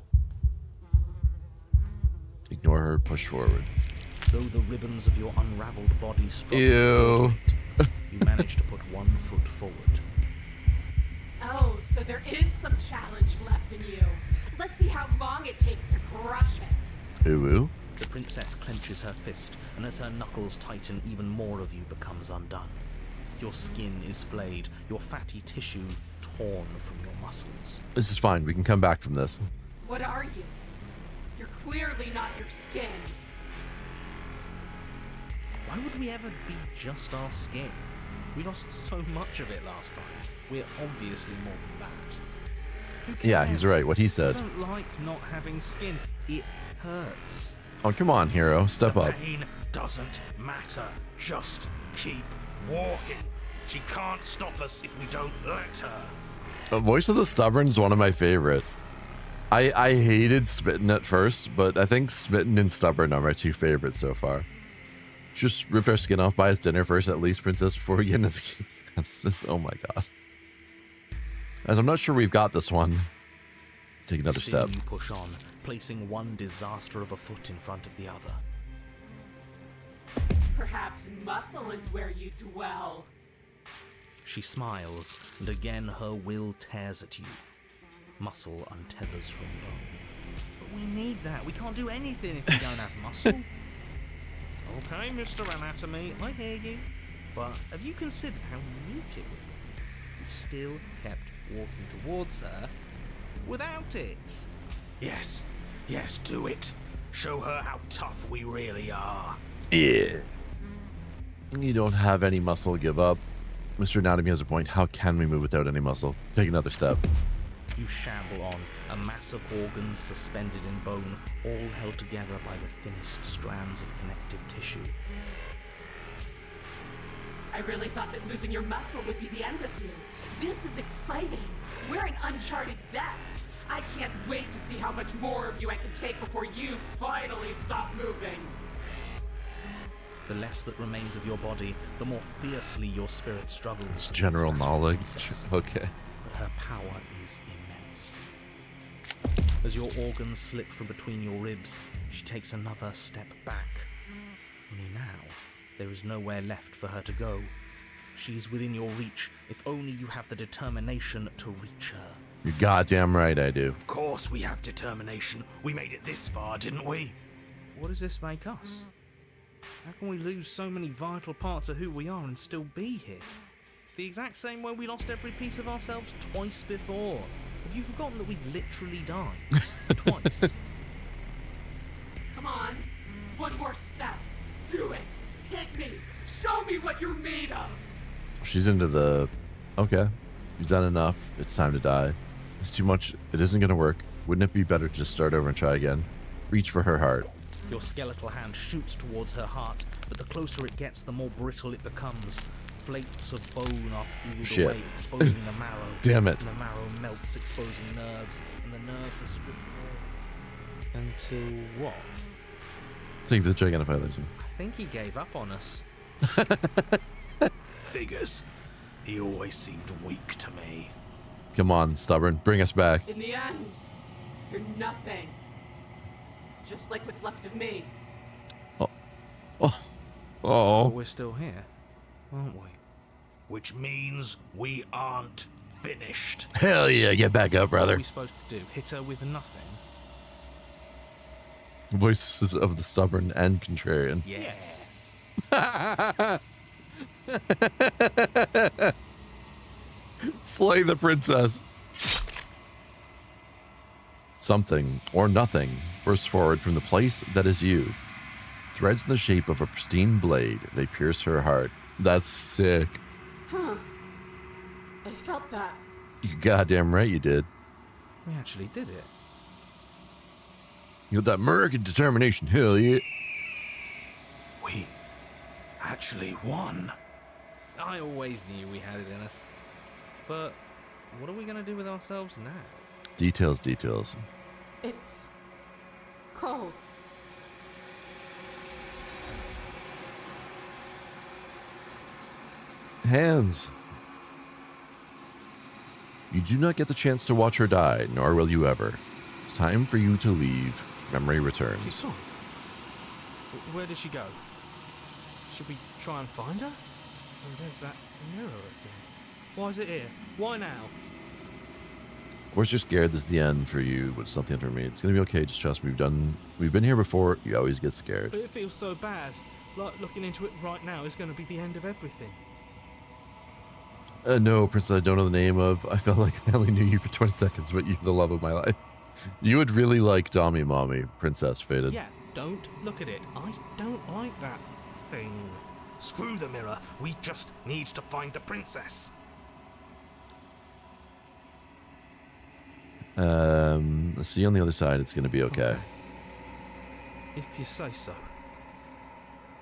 Ignore her, push forward. Though the ribbons of your unraveled body struggle Ew. to coordinate, you manage to put one foot forward. Oh, so there is some challenge left in you. Let's see how long it takes to crush it. Ooh. The princess clenches her fist, and as her knuckles tighten, even more of you becomes undone. Your skin is flayed, your fatty tissue torn from your muscles. This is fine. We can come back from this. What are you? You're clearly not your skin. Why would we ever be just our skin? We lost so much of it last time. We're obviously more than that. Who cares? Yeah, he's right. What he said. I don't like not having skin. It hurts. Oh, come on, hero. Step The up. pain doesn't matter. Just keep walking. She can't stop us if we don't let her. The voice of the Stubborn is one of my favorite. I hated Smitten at first, but I think Smitten and Stubborn are my two favorites so far. Just ripped our skin off, buy us dinner first, at least, princess, before we get into the game. That's just, oh my god. As I'm not sure we've got this one. Take another Still step. you push on, placing one disaster of a foot in front of the other. Perhaps muscle is where you dwell. She smiles, and again her will tears at you. Muscle untethers from bone. But we need that. We can't do anything if we don't have muscle. Okay, Mr. Anatomy, I hear you. But have you considered how neat it would be if we still kept walking towards her without it? Yes, do it. Show her how tough we really are. Yeah. You don't have any muscle, give up. Mr. Anatomy has a point. How can we move without any muscle? Take another step. You shamble on, a mass of organs suspended in bone, all held together by the thinnest strands of connective tissue. I really thought that losing your muscle would be the end of you. This is exciting. We're in uncharted depths. I can't wait to see how much more of you I can take before you finally stop moving. The less that remains of your body, the more fiercely your spirit struggles. It's against general that of the knowledge. princess. Okay. But her power is immense. As your organs slip from between your ribs, she takes another step back. Only now, there is nowhere left for her to go. She's within your reach, if only you have the determination to reach her. You're goddamn right I do. Of course we have determination. We made it this far, didn't we? What does this make us? How can we lose so many vital parts of who we are and still be here? The exact same way we lost every piece of ourselves twice before. Have you forgotten that we've literally died? Twice. Come on. One more step. Do it. Hit me. Show me what you're made of. She's into the, okay, you've done enough. It's time to die. It's too much. It isn't going to work. Wouldn't it be better to just start over and try again? Reach for her heart. Your skeletal hand shoots towards her heart, but the closer it gets, the more brittle it becomes. Flakes of bone are peeled Shit. away, exposing the marrow. Damn it. And the marrow melts, exposing nerves, and the nerves are stripped away. Until what? Thank you for the gigantify laser. I think he gave up on us. Figures. He always seemed weak to me. Come on, stubborn. Bring us back. In the end, you're nothing. Just like what's left of me. Oh. But Oh. we're still here, aren't we? Which means we aren't finished. Hell yeah. Get back up, What are brother. we supposed to do? Hit her with nothing? Voices of the stubborn and contrarian. Yes. Slay the princess. Something, or nothing, bursts forward from the place that is you. Threads in the shape of a pristine blade, they pierce her heart. That's sick. Huh. I felt that. You goddamn right you did. We actually did it. You got that American determination, hell yeah. We actually won. I always knew we had it in us. But what are we going to do with ourselves now? Details, details. It's cold. Hands. You do not get the chance to watch her die, nor will you ever. It's time for you to leave. Memory She's returns. gone. Where did she go? Should we try and find her? And there's that mirror again. Why is it here? Why now? Of course you're scared this is the end for you, but it's not the end for me. It's gonna be okay, just trust me. We've been here before, you always get scared. But it feels so bad. Like looking into it right now is going to be the end of everything. No, Princess, I don't know the name of. I felt like I only knew you for 20 seconds, but you're the love of my life. You would really like Dommy Mommy, Princess Faded. Yeah, don't look at it. I don't like that thing. Screw the mirror. We just need to find the princess. Let's see on the other side, it's gonna be okay. If you say so.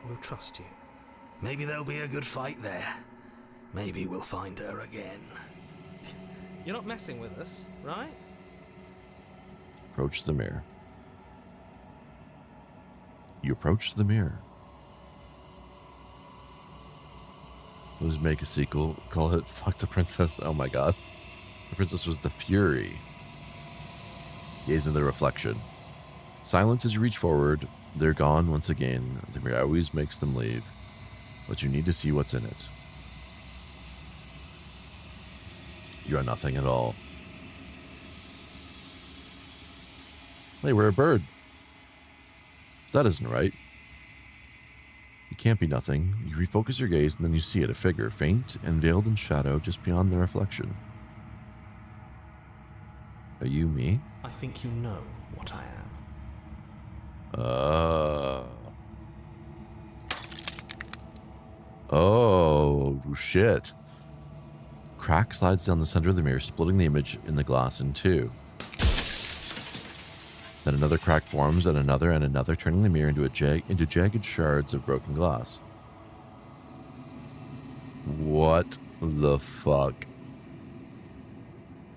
We'll trust you. Maybe there'll be a good fight there. Maybe we'll find her again. You're not messing with us, right? Approach the mirror. You approach the mirror. Let's make a sequel. Call it Fuck the Princess. Oh my god. The princess was the Fury. Gaze into the reflection. Silence as you reach forward. They're gone once again. The mirror always makes them leave. But you need to see what's in it. You are nothing at all. Hey, we're a bird. That isn't right. You can't be nothing. You refocus your gaze and then you see it, a figure, faint and veiled in shadow just beyond the reflection. Are you me? I think you know what I am. Oh, shit. Crack slides down the center of the mirror, splitting the image in the glass in two. Then another crack forms, and another, turning the mirror into, into jagged shards of broken glass. What the fuck?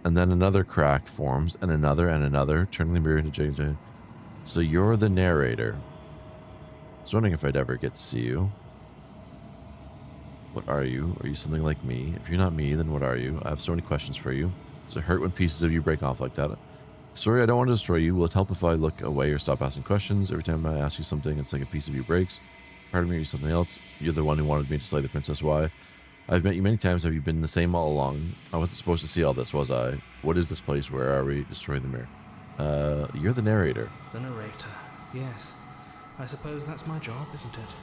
And then another crack forms, and another, turning the mirror into JJ. So you're the narrator. I was wondering if I'd ever get to see you. What are you? Are you something like me? If you're not me, then what are you? I have so many questions for you. Does it hurt when pieces of you break off like that? Sorry, I don't want to destroy you. Will it help if I look away or stop asking questions? Every time I ask you something, it's like a piece of you breaks. Part of me is something else. You're the one who wanted me to slay the princess. Why? I've met you many times. Have you been the same all along? I wasn't supposed to see all this, was I? What is this place? Where are we? Destroy the mirror. You're the narrator. The narrator. Yes. I suppose that's my job, isn't it?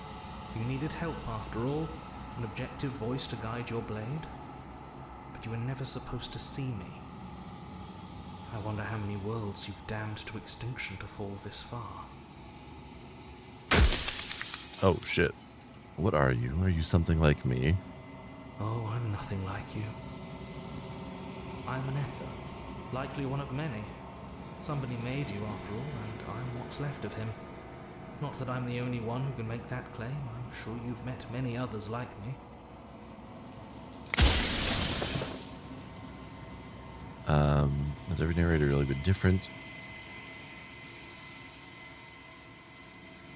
You needed help after all. An objective voice to guide your blade. But you were never supposed to see me. I wonder how many worlds you've damned to extinction to fall this far. Oh, shit. What are you? Are you something like me? Oh, I'm nothing like you. I'm an echo. Likely one of many. Somebody made you after all, and I'm what's left of him. Not that I'm the only one who can make that claim. I'm sure you've met many others like me. Has every narrator really been different?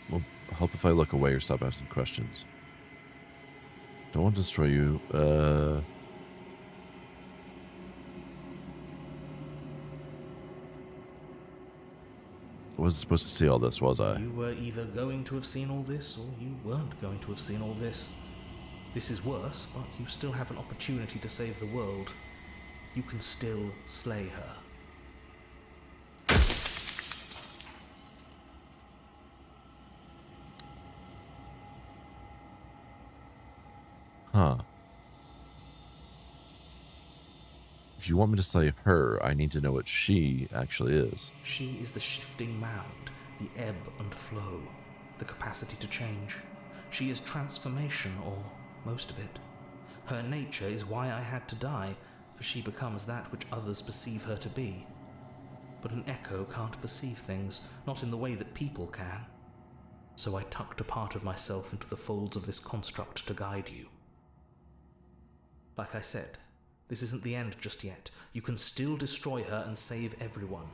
Well, help if I look away or stop asking questions. Don't want to destroy you. I wasn't supposed to see all this, was I? You were either going to have seen all this, or you weren't going to have seen all this. This is worse, but you still have an opportunity to save the world. You can still slay her. Huh. If you want me to slay her, I need to know what she actually is. She is the shifting mound, the ebb and flow, the capacity to change. She is transformation, or most of it. Her nature is why I had to die, for she becomes that which others perceive her to be. But an echo can't perceive things, not in the way that people can. So I tucked a part of myself into the folds of this construct to guide you. Like I said, this isn't the end just yet. You can still destroy her and save everyone.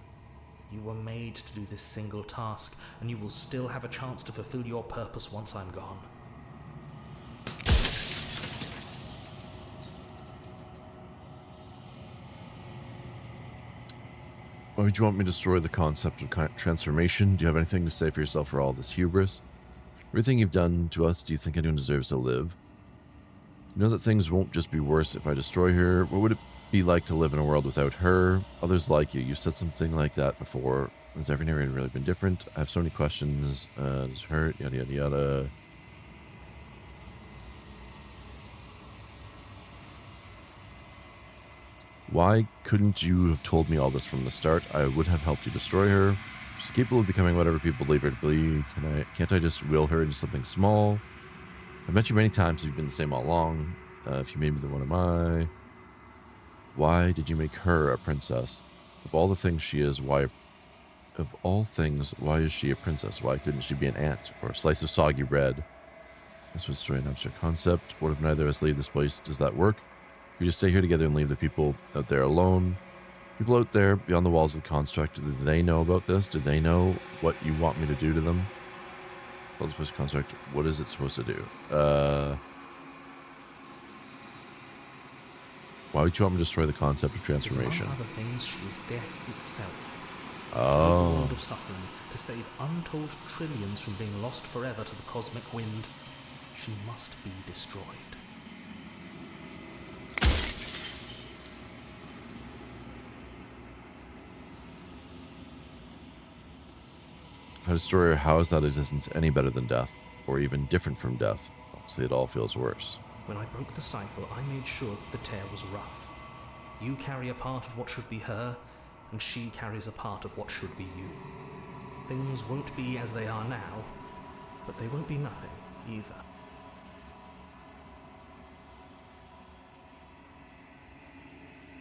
You were made to do this single task, and you will still have a chance to fulfill your purpose once I'm gone. Why would you want me to destroy the concept of transformation? Do you have anything to say for yourself for all this hubris? Everything you've done to us, do you think anyone deserves to live? You know that things won't just be worse if I destroy her. What would it be like to live in a world without her? Others like you. You said something like that before. Has every narrator really been different? I have so many questions. Does it hurt? Yada, yada, yada. Why couldn't you have told me all this from the start? I would have helped you destroy her. She's capable of becoming whatever people believe her to be. Can't I just will her into something small? I've met you many times. You've been the same all along. If you made me, then what am I? Why did you make her a princess? Of all the things she is, why is she a princess? Why couldn't she be an ant or a slice of soggy bread? This was an abstract concept. What if neither of us leave this place? Does that work? We just stay here together and leave the people out there alone. People out there beyond the walls of the construct, do they know about this? Do they know what you want me to do to them? Well, this construct, what is it supposed to do? Why would you want me to destroy the concept of transformation? Among other things, she is death itself. To rid the Oh. world of suffering, to save untold trillions from being lost forever to the cosmic wind, she must be destroyed. If I destroy her, how is that existence any better than death? Or even different from death? Honestly, it all feels worse. When I broke the cycle, I made sure that the tear was rough. You carry a part of what should be her, and she carries a part of what should be you. Things won't be as they are now, but they won't be nothing either.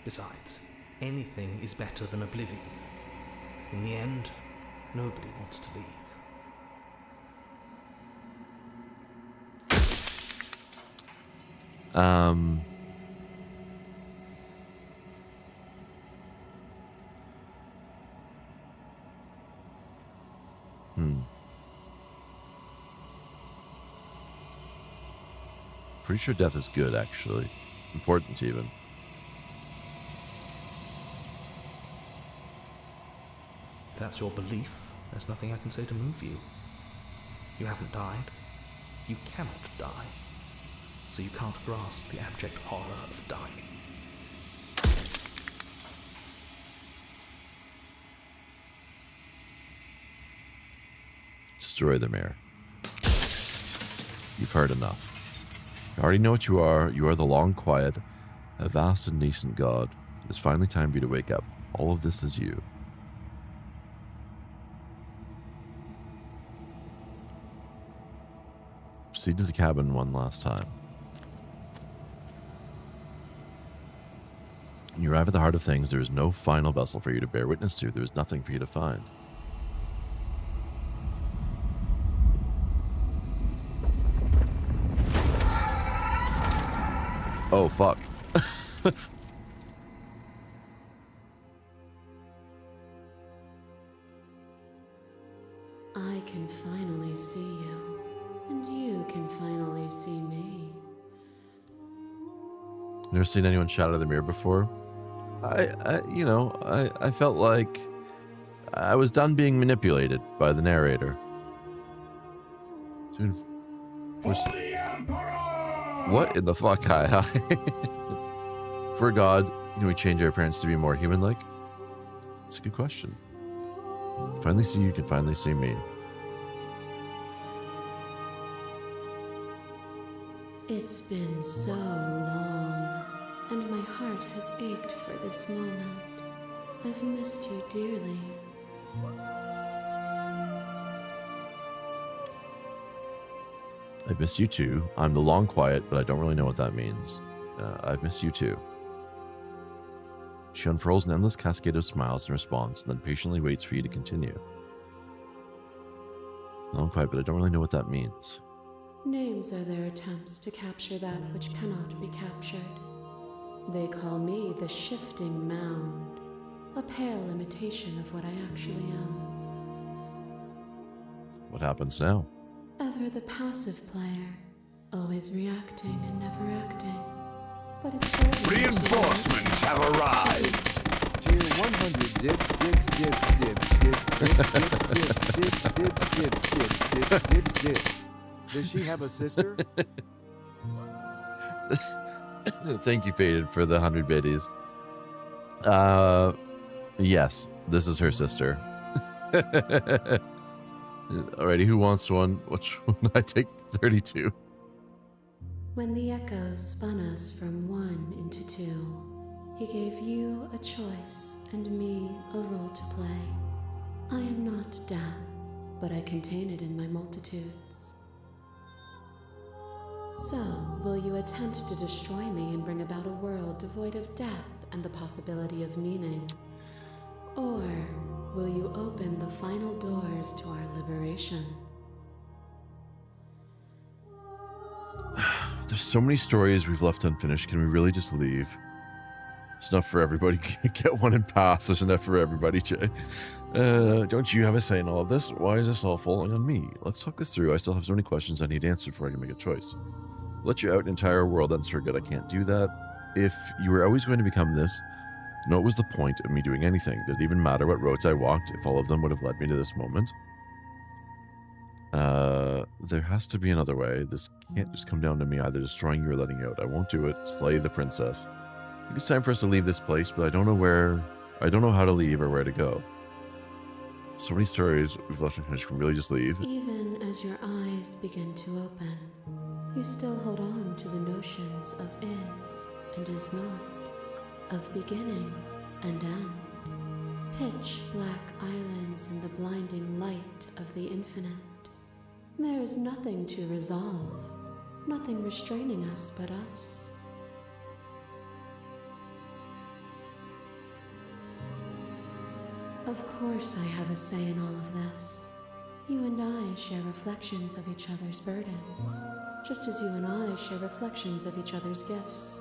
Besides, anything is better than oblivion. In the end, nobody wants to leave. Um, Pretty sure death is good, actually. Important, even. If that's your belief, there's nothing I can say to move you. You haven't died. You cannot die. So you can't grasp the abject horror of dying. Destroy the mayor. You've heard enough. I already know what you are. You are the long quiet, a vast and nascent god. It's finally time for you to wake up. All of this is you. Proceed to the cabin one last time. When you arrive at the heart of things, there is no final vessel for you to bear witness to. There is nothing for you to find. Oh, fuck. I can finally see you, and you can finally see me. Never seen anyone shout out of the mirror before. I felt like I was done being manipulated by the narrator. Dude, what in the fuck? Hi. For God, can we change our appearance to be more human-like? It's a good question. Finally see you, can finally see me. It's been so long, and my heart has ached for this moment. I've missed you dearly. I've missed you too. I'm the long quiet, but I don't really know what that means. I've missed you too. She unfurls an endless cascade of smiles in response, and then patiently waits for you to continue. Long quiet, but I don't really know what that means. Names are their attempts to capture that which cannot be captured. They call me the shifting mound, a pale imitation of what I actually am. What happens now? Ever the passive player, always reacting and never acting. But it's hard. Reinforcements have arrived. Tier 100 dibs, dibs, dibs, dibs, dibs, dibs, dibs, dibs, dibs, dibs, dibs, dibs, dibs. Does she have a sister? Thank you, Faded, for the 100 biddies. Yes, this is her sister. Alrighty, who wants one? Which one? I take 32. When the echo spun us from one into two, he gave you a choice and me a role to play. I am not death, but I contain it in my multitudes. So, will you attempt to destroy me and bring about a world devoid of death and the possibility of meaning? Or will you open the final doors to our liberation? There's so many stories we've left unfinished. Can we really just leave? It's enough for everybody. Get one and pass. There's enough for everybody, Jay. Don't you have a say in all of this? Why is this all falling on me? Let's talk this through. I still have so many questions I need answered before I can make a choice. Let you out an entire world, that's for good. I can't do that. If you were always going to become this, no, what was the point of me doing anything? Did it even matter what roads I walked if all of them would have led me to this moment? There has to be another way. This can't just come down to me either destroying you or letting you out. I won't do it. Slay the princess. I think it's time for us to leave this place, but I don't know how to leave or where to go. So many stories we've left unfinished. Can we really just leave? Even as your eyes begin to open, you still hold on to the notions of is and is not, of beginning and end. Pitch black islands in the blinding light of the infinite. There is nothing to resolve, nothing restraining us but us. Of course I have a say in all of this. You and I share reflections of each other's burdens. just as you and I share reflections of each other's gifts.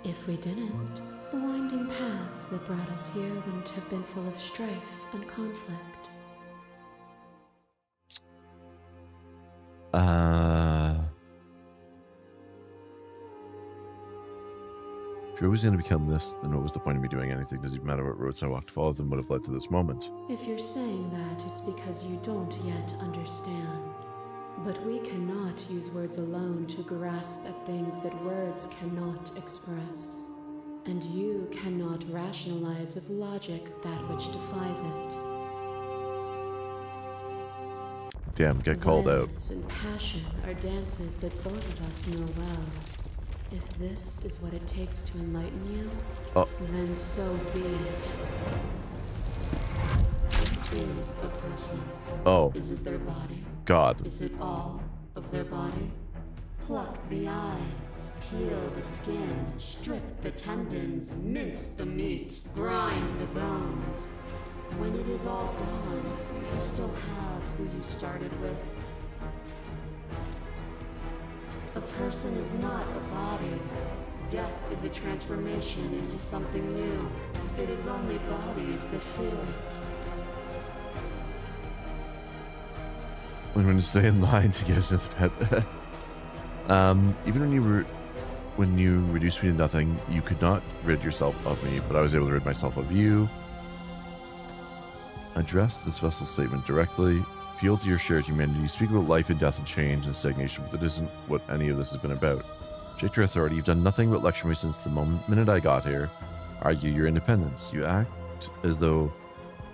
If we didn't, the winding paths that brought us here wouldn't have been full of strife and conflict. If you're always going to become this, then what was the point of me doing anything? Does it matter what roads I walked to follow them would have led to this moment? If you're saying that, it's because you don't yet understand. But we cannot use words alone to grasp at things that words cannot express. And you cannot rationalize with logic that which defies it. Damn, get called out. Violence and passion are dances that both of us know well. If this is what it takes to enlighten you, then so be it. What is a person? Oh. Is it their body? God. Is it all of their body? Pluck the eyes, peel the skin, strip the tendons, mince the meat, grind the bones. When it is all gone, do you still have who you started with? A person is not a body. Death is a transformation into something new. It is only bodies that feel it. I'm going to stay in line to get into the pet. Even when you reduced me to nothing, you could not rid yourself of me, but I was able to rid myself of you. Address this vessel statement directly. Appeal to your shared humanity. Speak about life and death and change and stagnation, but that isn't what any of this has been about. Reject your authority. You've done nothing but lecture me since the minute I got here. Argue your independence. You act as though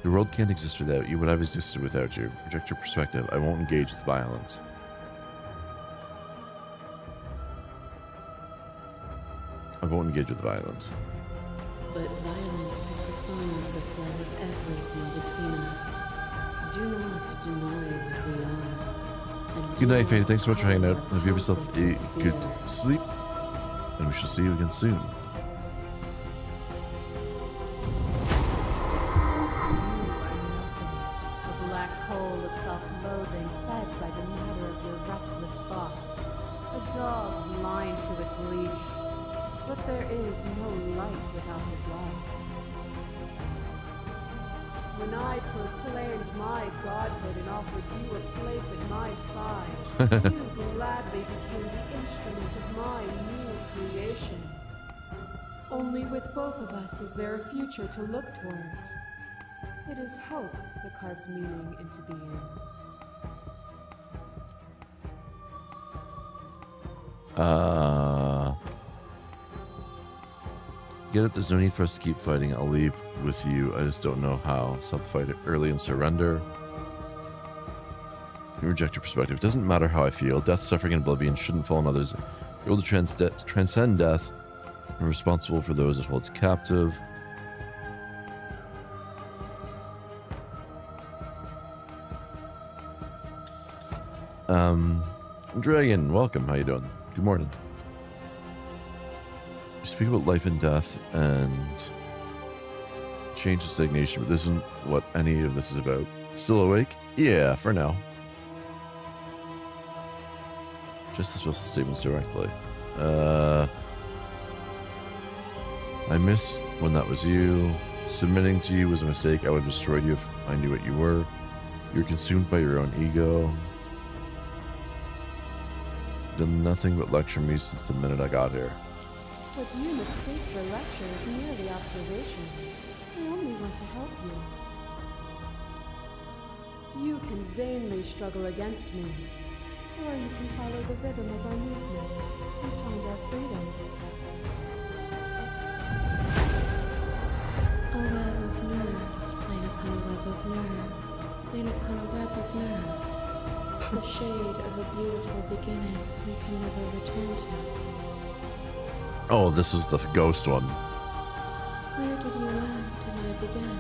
the world can't exist without you, but I've existed without you. Reject your perspective. I won't engage with violence. I won't engage with violence. But violence has defined the flow of everything between us. Do not deny what we are. And Good night, do Fade. not Thanks so much for hanging out. harbor Hope you have yourself a conflict or good fear. sleep. And we shall see you again soon. A black hole of self-loathing fed by the matter of your restless thoughts. A dog blind to its leash. But there is no light without the dark. When I proclaimed my godhood and offered you a place at my side, you gladly became the instrument of my new creation. Only with both of us is there a future to look towards. It is hope that carves meaning into being. Get it? There's no need for us to keep fighting. I'll leave with you. I just don't know how. Stop the fight early and surrender. You reject your perspective. It doesn't matter how I feel. Death, suffering, and oblivion shouldn't fall on others. You're able to transcend death and responsible for those it holds captive. Dragon, welcome. How you doing? Good morning. You speak about life and death and change and stagnation, but this isn't what any of this is about. Still awake? Yeah, for now. Just the special statements directly. I miss when that was you. Submitting to you was a mistake. I would have destroyed you if I knew what you were. You're consumed by your own ego. Done nothing but lecture me since the minute I got here. What you mistake for lecture is merely observation. I only want to help you. You can vainly struggle against me, or you can follow the rhythm of our movement and find our freedom. A web of nerves, lain upon a web of nerves, lain upon a web of nerves. The shade of a beautiful beginning we can never return to. Oh, this is the ghost one. Where did you end and I began?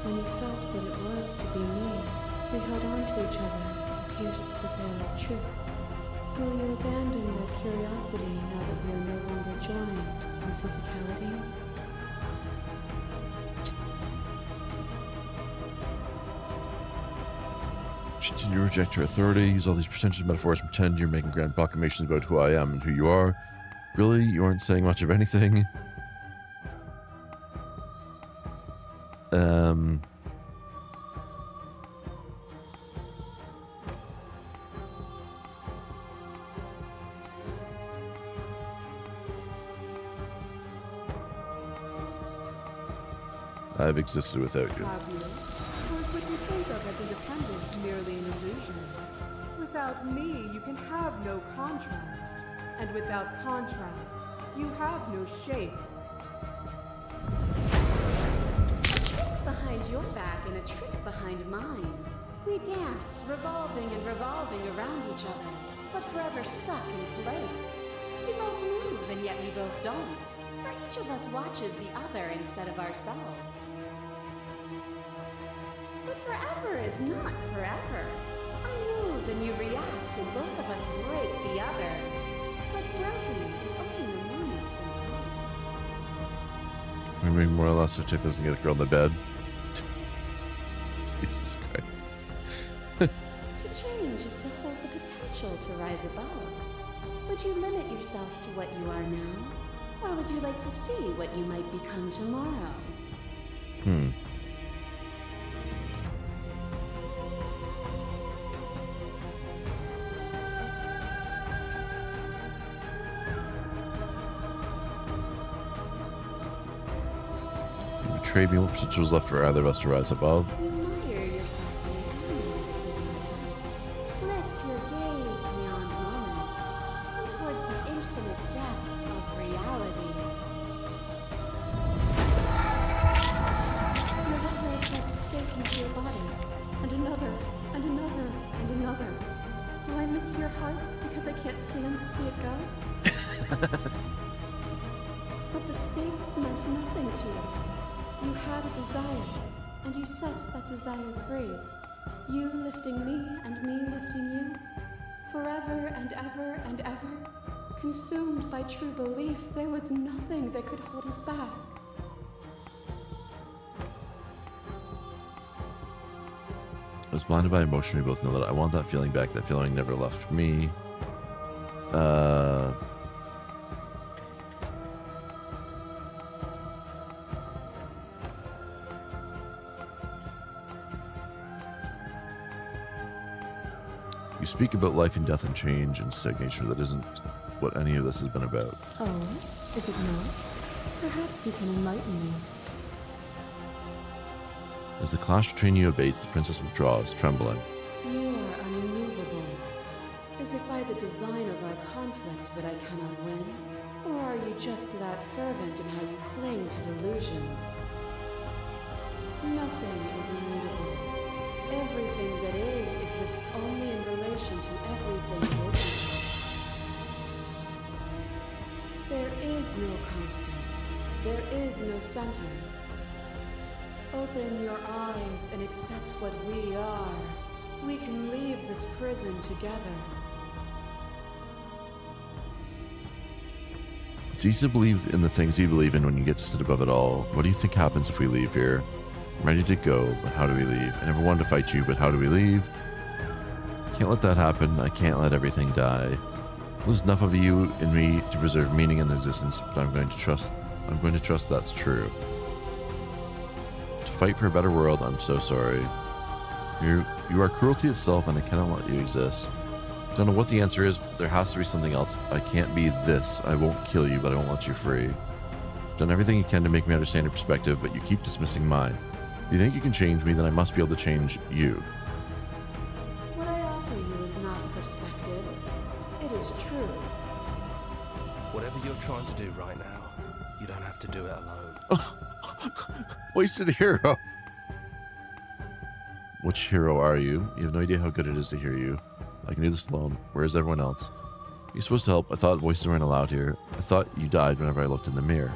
When you felt what it was to be me, we held on to each other and pierced the veil of truth. Will you abandon that curiosity now that we are no longer joined in physicality? continue to reject your authority, use all these pretentious metaphors, pretend you're making grand proclamations about who I am and who you are. Really? You aren't saying much of anything? I've existed without you. Have you? Or is what you think of as independence merely an illusion? Without me, you can have no contrast. And without contrast, you have no shape. A trick behind your back and a trick behind mine. We dance, revolving and revolving around each other, but forever stuck in place. We both move, and yet we both don't. For each of us watches the other instead of ourselves. But forever is not forever. I move and you react, and both of us break the other. But broken is only a moment in time. I mean, more or less, a chick doesn't get a girl in the bed. Jesus Christ. To change is to hold the potential to rise above. Would you limit yourself to what you are now? Or would you like to see what you might become tomorrow? You betrayed me. What potential was left for either of us to rise above? Admire yourself in the animals that did not. Lift your gaze beyond moments and towards the infinite depth of reality. Another player drives a stake into your body, and another, and another, and another. Do I miss your heart because I can't stand to see it go? But the stakes meant nothing to you. You had a desire, and you set that desire free. You lifting me, and me lifting you. Forever and ever and ever. Consumed by true belief, there was nothing that could hold us back. I was blinded by emotion. We both know that I want that feeling back. That feeling never left me. You speak about life and death and change and stagnation. That isn't what any of this has been about. Oh, is it not? Perhaps you can enlighten me. As the clash between you abates, the princess withdraws, trembling. You are unmovable. Is it by the design of our conflict that I cannot win? Or are you just that fervent in how you cling to delusion? Nothing is immutable. Everything that is exists only in relation to everything that isn't. There is no constant. There is no center. Open your eyes and accept what we are. We can leave this prison together. It's easy to believe in the things you believe in when you get to sit above it all. What do you think happens if we leave here? I'm ready to go, but how do we leave? I never wanted to fight you, but how do we leave? Can't let that happen. I can't let everything die. There's enough of you in me to preserve meaning and existence, but I'm going to trust that's true. To fight for a better world, I'm so sorry. You are cruelty itself, and I cannot let you exist. Don't know what the answer is, but there has to be something else. I can't be this. I won't kill you, but I won't let you free. Done everything you can to make me understand your perspective, but you keep dismissing mine. If you think you can change me, then I must be able to change you. What I offer you is not perspective. It is truth. Whatever you're trying to do right now, you don't have to do it alone. Wasted hero. Which hero are you? You have no idea how good it is to hear you. I can do this alone. Where is everyone else? You're supposed to help. I thought voices weren't allowed here. I thought you died whenever I looked in the mirror.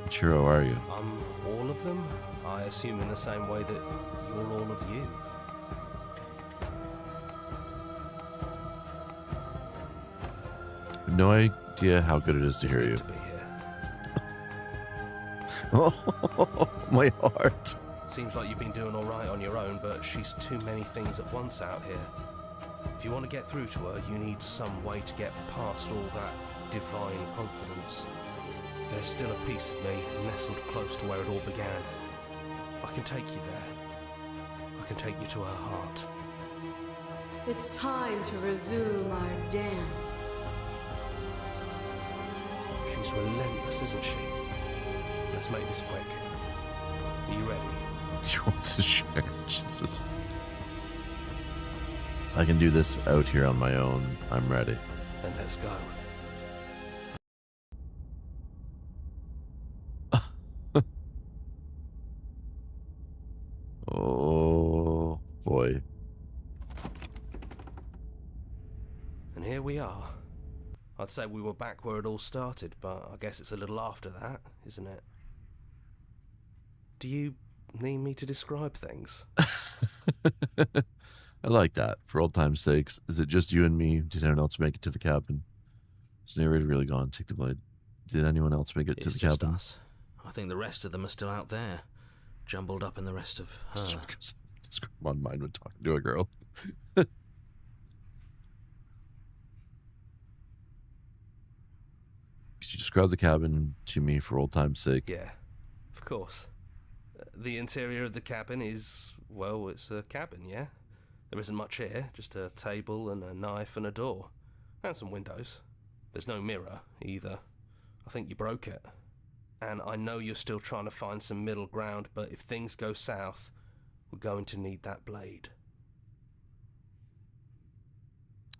Which hero are you? I'm all of them, I assume in the same way that you're all of you. I have no idea how good it is to It's hear good you. to be here. Oh, my heart. Seems like you've been doing all right on your own, but she's too many things at once out here. If you want to get through to her, you need some way to get past all that divine confidence. There's still a piece of me nestled close to where it all began. I can take you there. I can take you to her heart. It's time to resume our dance. She's relentless, isn't she? Let's make this quick. Are you ready? She wants to share. Jesus. I can do this out here on my own. I'm ready. Then let's go. Oh, boy. And here we are. I'd say we were back where it all started, but I guess it's a little after that, isn't it? Do you need me to describe things? I like that. For old time's sakes, is it just you and me? Did anyone else make it to the cabin? Is the narrator really gone? Take the blade. Did anyone else make it to It's the just cabin? us. I think the rest of them are still out there, jumbled up in the rest of her. Just because this on mind when talking to a girl. Could you describe the cabin to me for old time's sake? Yeah, of course. The interior of the cabin is, well, it's a cabin, yeah? There isn't much here, just a table and a knife and a door. And some windows. There's no mirror, either. I think you broke it. And I know you're still trying to find some middle ground, but if things go south, we're going to need that blade.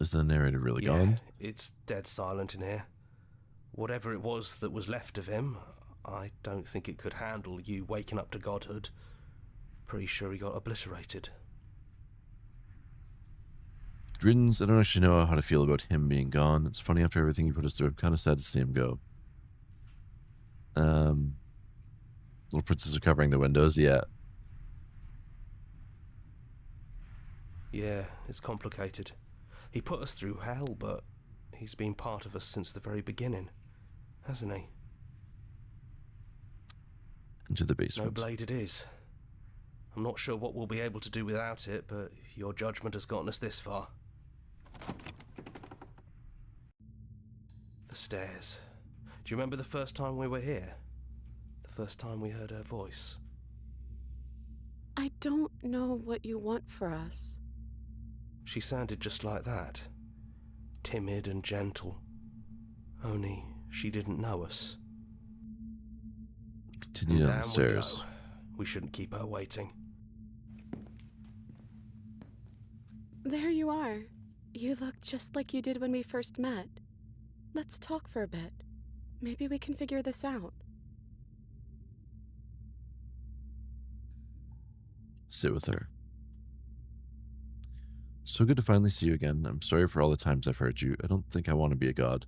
Is the narrator really gone? It's dead silent in here. Whatever it was that was left of him, I don't think it could handle you waking up to godhood. Pretty sure he got obliterated. Riddens, I don't actually know how to feel about him being gone. It's funny, after everything he put us through, I'm kind of sad to see him go. Little Princess are covering the windows, yeah. Yeah, it's complicated. He put us through hell, but he's been part of us since the very beginning, hasn't he? Into the basement. No blade it is. I'm not sure what we'll be able to do without it, but your judgment has gotten us this far. The stairs. Do you remember the first time we were here? The first time we heard her voice? I don't know what you want for us. She sounded just like that. Timid and gentle. Only she didn't know us. Continue down the Down stairs. we go. We shouldn't keep her waiting. There you are. You look just like you did when we first met. Let's talk for a bit. Maybe we can figure this out. Sit with her. So good to finally see you again. I'm sorry for all the times I've hurt you. I don't think I want to be a god.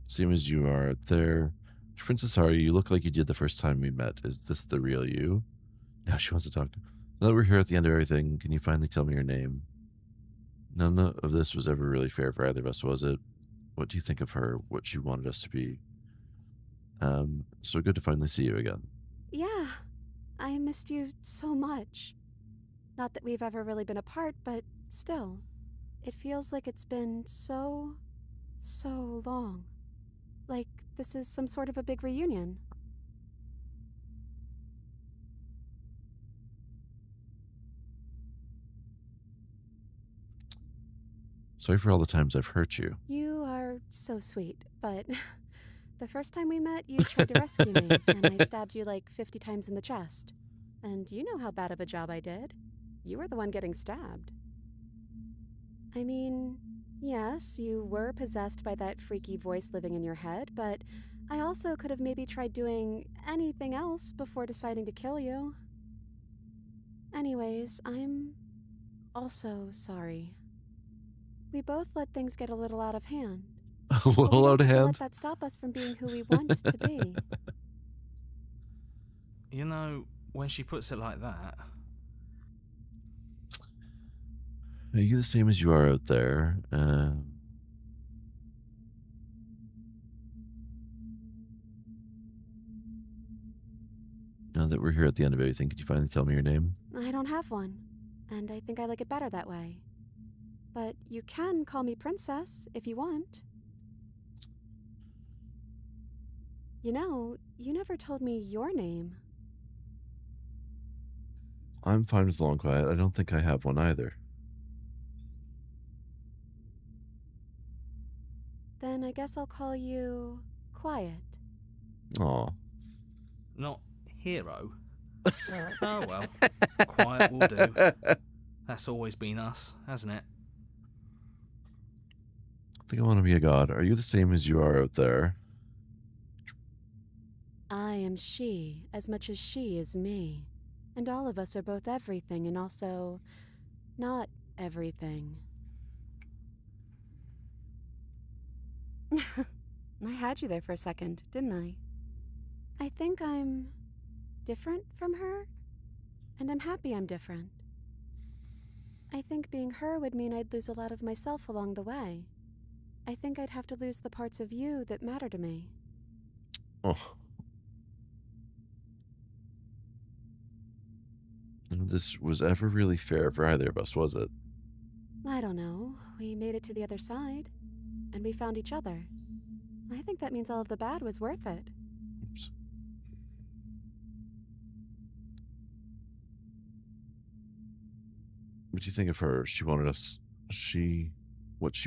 Same as you are out there. Princess Hari, you look like you did the first time we met. Is this the real you? Now she wants to talk. Now that we're here at the end of everything, can you finally tell me your name? None of this was ever really fair for either of us, was it? What do you think of her? What she wanted us to be? So good to finally see you again. Yeah, I missed you so much. Not that we've ever really been apart, but still. It feels like it's been so long. Like this is some sort of a big reunion. Sorry for all the times I've hurt you. You are so sweet, but the first time we met, you tried to rescue me, and I stabbed you like 50 times in the chest. And you know how bad of a job I did. You were the one getting stabbed. I mean, yes, you were possessed by that freaky voice living in your head, but I also could have maybe tried doing anything else before deciding to kill you. Anyways, I'm also sorry. We both let things get a little out of hand. A But we little don't out of have to hand? let that stop us from being who we want to be. You know, when she puts it like that, Are you the same as you are out there? Now Now that we're here at the end of everything, could you finally tell me your name? I don't have one, and I think I like it better that way. But you can call me Princess if you want. You know, you never told me your name. I'm fine with long quiet. I don't think I have one either. Then I guess I'll call you Quiet. Aw. Not hero. Oh well, quiet will do. That's always been us, hasn't it? I think I want to be a god. Are you the same as you are out there? I am she as much as she is me. And all of us are both everything and also not everything. I had you there for a second, didn't I? I think I'm different from her, and I'm happy I'm different. I think being her would mean I'd lose a lot of myself along the way. I think I'd have to lose the parts of you that matter to me. Oh. None of this was ever really fair for either of us, was it? I don't know. We made it to the other side, and we found each other. I think that means all of the bad was worth it. Oops. What do you think of her? What she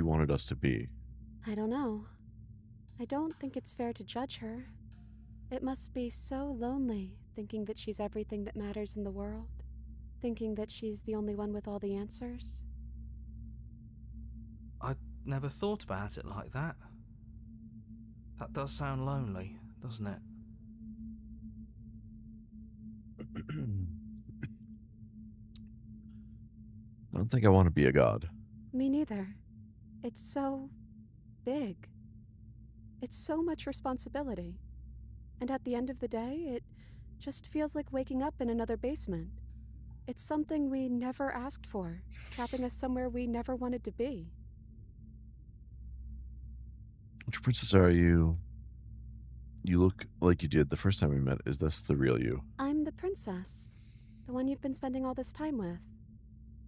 wanted us to be? I don't know. I don't think it's fair to judge her. It must be so lonely thinking that she's everything that matters in the world. Thinking that she's the only one with all the answers. I never thought about it like that. That does sound lonely, doesn't it? I don't think I want to be a god. Me neither. It's so big. It's so much responsibility. And at the end of the day, it just feels like waking up in another basement. It's something we never asked for, trapping us somewhere we never wanted to be. Which princess are you? You look like you did the first time we met. Is this the real you? I'm the princess, the one you've been spending all this time with.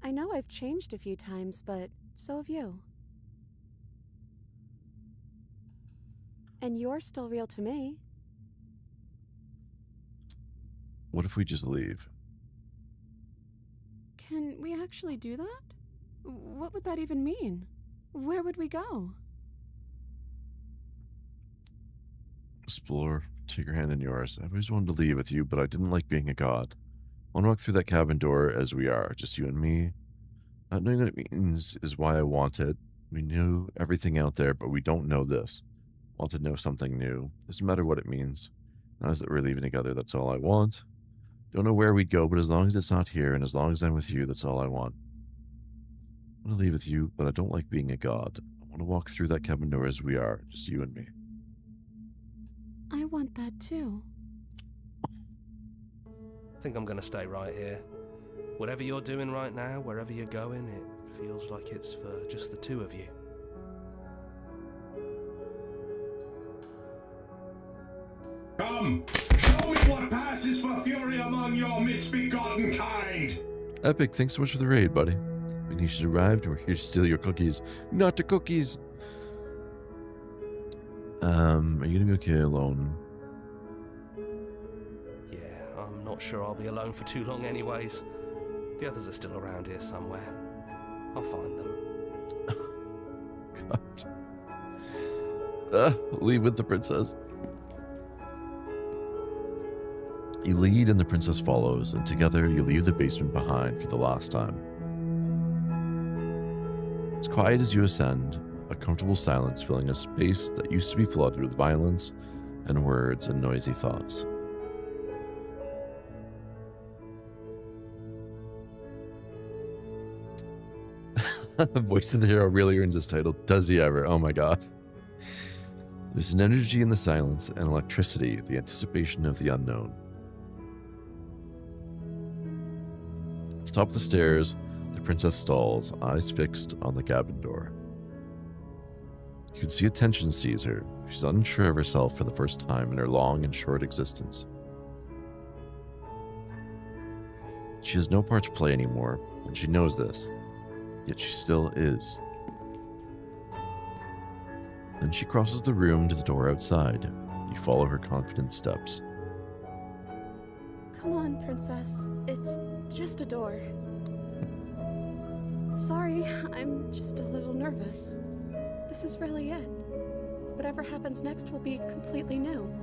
I know I've changed a few times, but so have you. And you're still real to me. What if we just leave? Can we actually do that? What would that even mean? Where would we go? Explore. Take your hand in yours. I always wanted to leave with you, but I didn't like being a god. I want to walk through that cabin door as we are, just you and me. Not knowing what it means is why I want it. We knew everything out there, but we don't know this. Want to know something new. Doesn't matter what it means. Now that we're leaving together, that's all I want. Don't know where we'd go, but as long as it's not here, and as long as I'm with you, that's all I want. I want to leave with you, but I don't like being a god. I want to walk through that cabin door as we are, just you and me. I want that too. I think I'm gonna stay right here. Whatever you're doing right now, wherever you're going, it feels like it's for just the two of you. Come, show me what passes for fury among your misbegotten kind. Epic, thanks so much for the raid, buddy. Venetia arrived, and we're here to steal your cookies. Not the cookies! Are you gonna be okay alone? Yeah, I'm not sure I'll be alone for too long anyways. The others are still around here somewhere. I'll find them. God. Leave with the princess. You lead and the princess follows, and together you leave the basement behind for the last time. As quiet as you ascend, a comfortable silence filling a space that used to be flooded with violence and words and noisy thoughts. Voice of the hero really earns this title. Does he ever? Oh my god. There's an energy in the silence and electricity, the anticipation of the unknown. At the top of the stairs, the princess stalls, eyes fixed on the cabin door. You can see a tension seize her. She's unsure of herself for the first time in her long and short existence. She has no part to play anymore, and she knows this. Yet she still is. Then she crosses the room to the door outside. You follow her confident steps. Come on, princess. It's just a door. Sorry, I'm just a little nervous. This is really it. Whatever happens next will be completely new.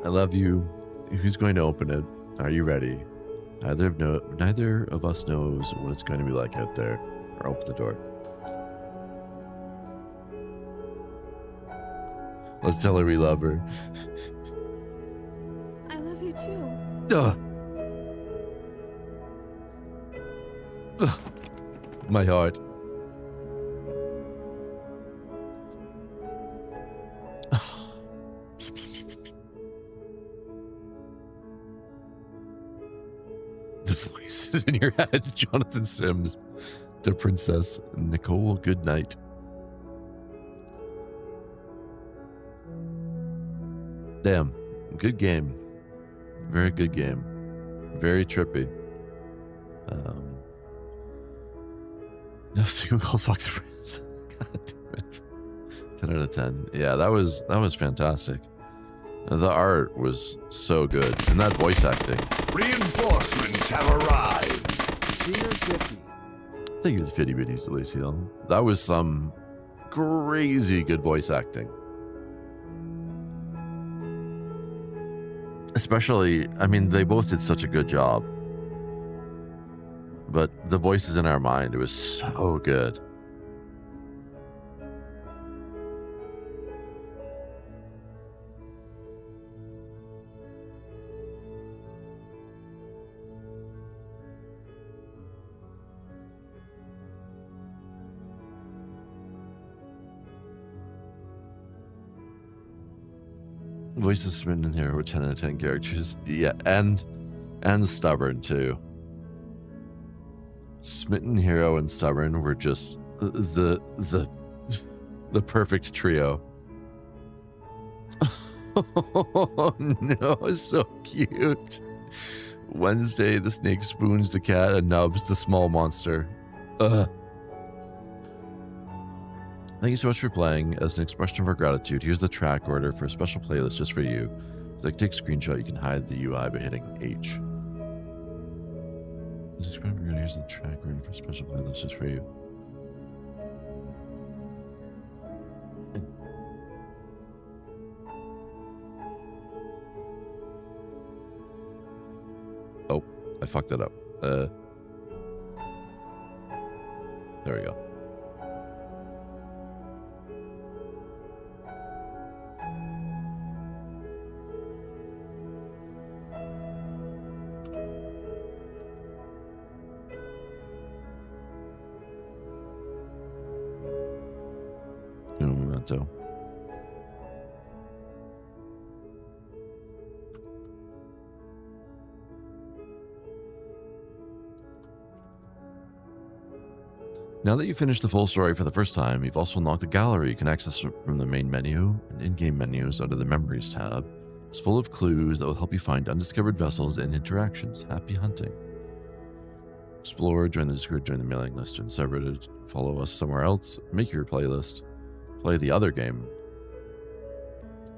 I love you. Who's going to open it? Are you ready? Neither of us knows what it's going to be like out there. Or open the door. Let's tell her we love her. I love you too. Ugh. Ugh. My heart. The voices in your head. Jonathan Sims to Princess Nicole Goodnight. Damn. Good game. Very good game. Very trippy. No single called Fox Friends. God damn it. 10 out of 10. Yeah, that was fantastic. The art was so good. And that voice acting. Reinforcements have arrived. Cheater 50. Thank you for the fitty bitties, Alicia. That was some crazy good voice acting. Especially, I mean, they both did such a good job. But the voices in our mind, it was so good. Voices Smitten here with 10 out of 10 characters. Yeah, and Stubborn too. Smitten Hero and Stubborn were just the perfect trio. Oh no, so cute. Wednesday, the snake spoons the cat and Nubs the small monster. Thank you so much for playing. As an expression of our gratitude, here's the track order for a special playlist just for you. If you like to take a screenshot, you can hide the UI by hitting H. As an expression of our gratitude, here's the track order for a special playlist just for you. Oh, I fucked it up. There we go. Memento. Now that you've finished the full story for the first time, you've also unlocked the gallery you can access from the main menu and in-game menus under the Memories tab. It's full of clues that will help you find undiscovered vessels and interactions. Happy hunting. Explore, join the Discord, join the mailing list, join the subreddit, follow us somewhere else, make your playlist, play the other game,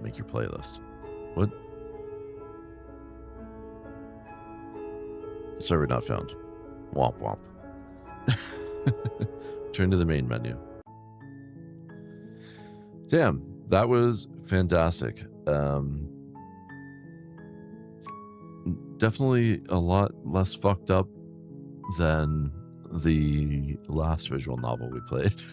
make your playlist. What? Server not found. Womp womp. Turn to the main menu. Damn, that was fantastic. Definitely a lot less fucked up than the last visual novel we played.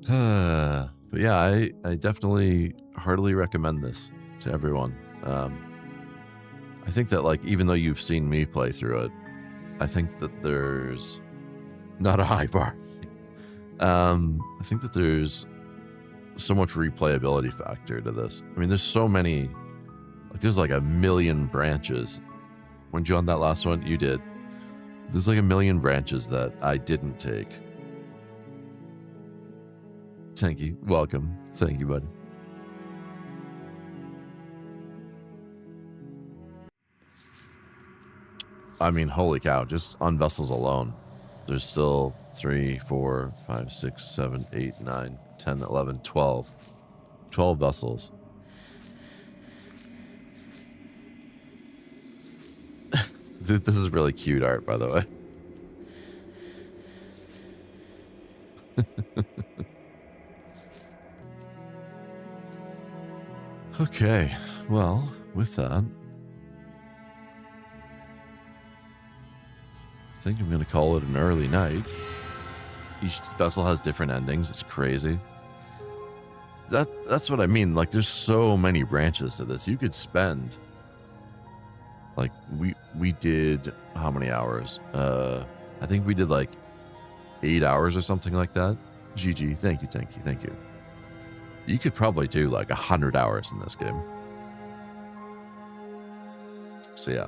But yeah, I definitely heartily recommend this to everyone. I think that, like, even though you've seen me play through it, I think that there's not a high bar. I think that there's so much replayability factor to this. I mean, there's so many, like, there's like a million branches. Weren't you on that last one? You did. There's like a million branches that I didn't take. Tanky, welcome. Thank you, buddy. I mean, holy cow, just on vessels alone, there's still 3, 4, 5, 6, 7, 8, 9, 10, 11, 12. 12 vessels. This is really cute art, by the way. Okay, well, with that, I think I'm going to call it an early night. Each vessel has different endings. It's crazy. That's what I mean. Like, there's so many branches to this. You could spend, like, we did how many hours? I think we did like 8 hours or something like that. GG. Thank you, Tanky. Thank you. You could probably do like 100 hours in this game. So yeah,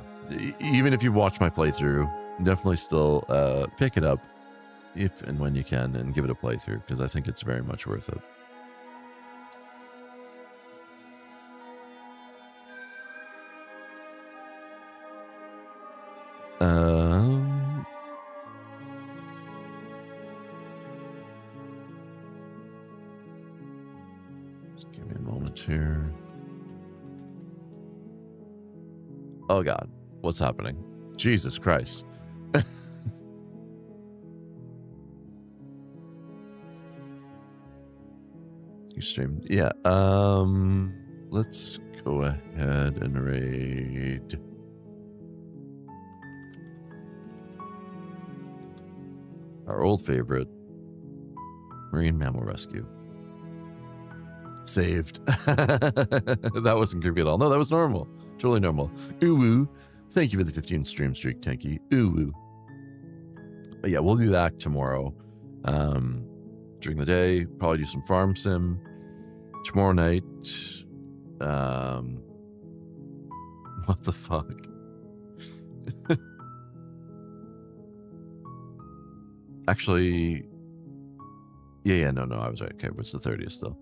even if you watch my playthrough, definitely still pick it up if and when you can and give it a playthrough, because I think it's very much worth it. Just give me a moment here. Oh God, what's happening? Jesus Christ. You streamed? Yeah. Let's go ahead and raid. Our old favorite, Marine Mammal Rescue. Saved. That wasn't creepy at all. No, that was normal. Totally normal. Ooh, thank you for the 15 stream streak, Tanky. Ooh. But yeah, we'll be back tomorrow. During the day, probably do some farm sim. Tomorrow night, what the fuck? Actually, no, I was right. Okay, it's the 30th still.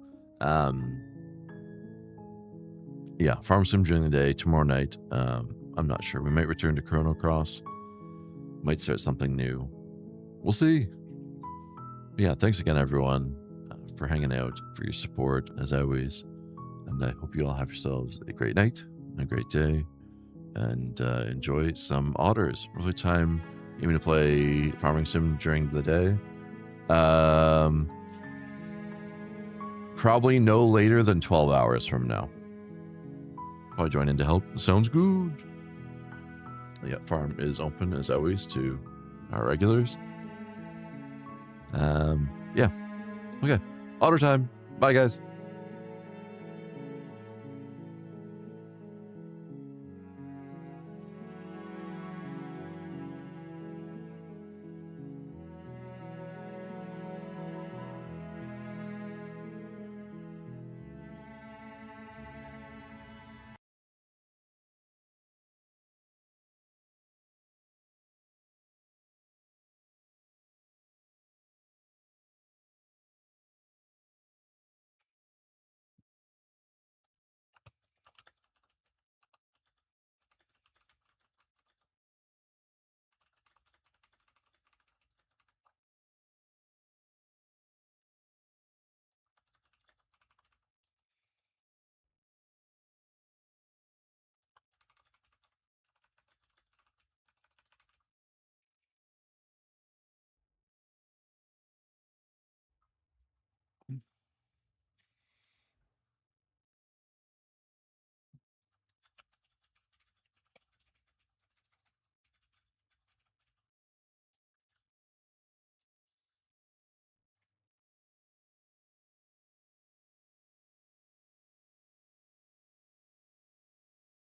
Yeah, farm sim during the day. Tomorrow night, I'm not sure. We might return to Chrono Cross. Might start something new. We'll see. But yeah, thanks again, everyone, for hanging out, for your support, as always. And I hope you all have yourselves a great night, and a great day, and enjoy some otters. Early time, aiming to play farming sim during the day. Probably no later than 12 hours from now. Probably join in to help. Sounds good. Yeah, farm is open as always to our regulars. Yeah. Okay. Otter time. Bye, guys.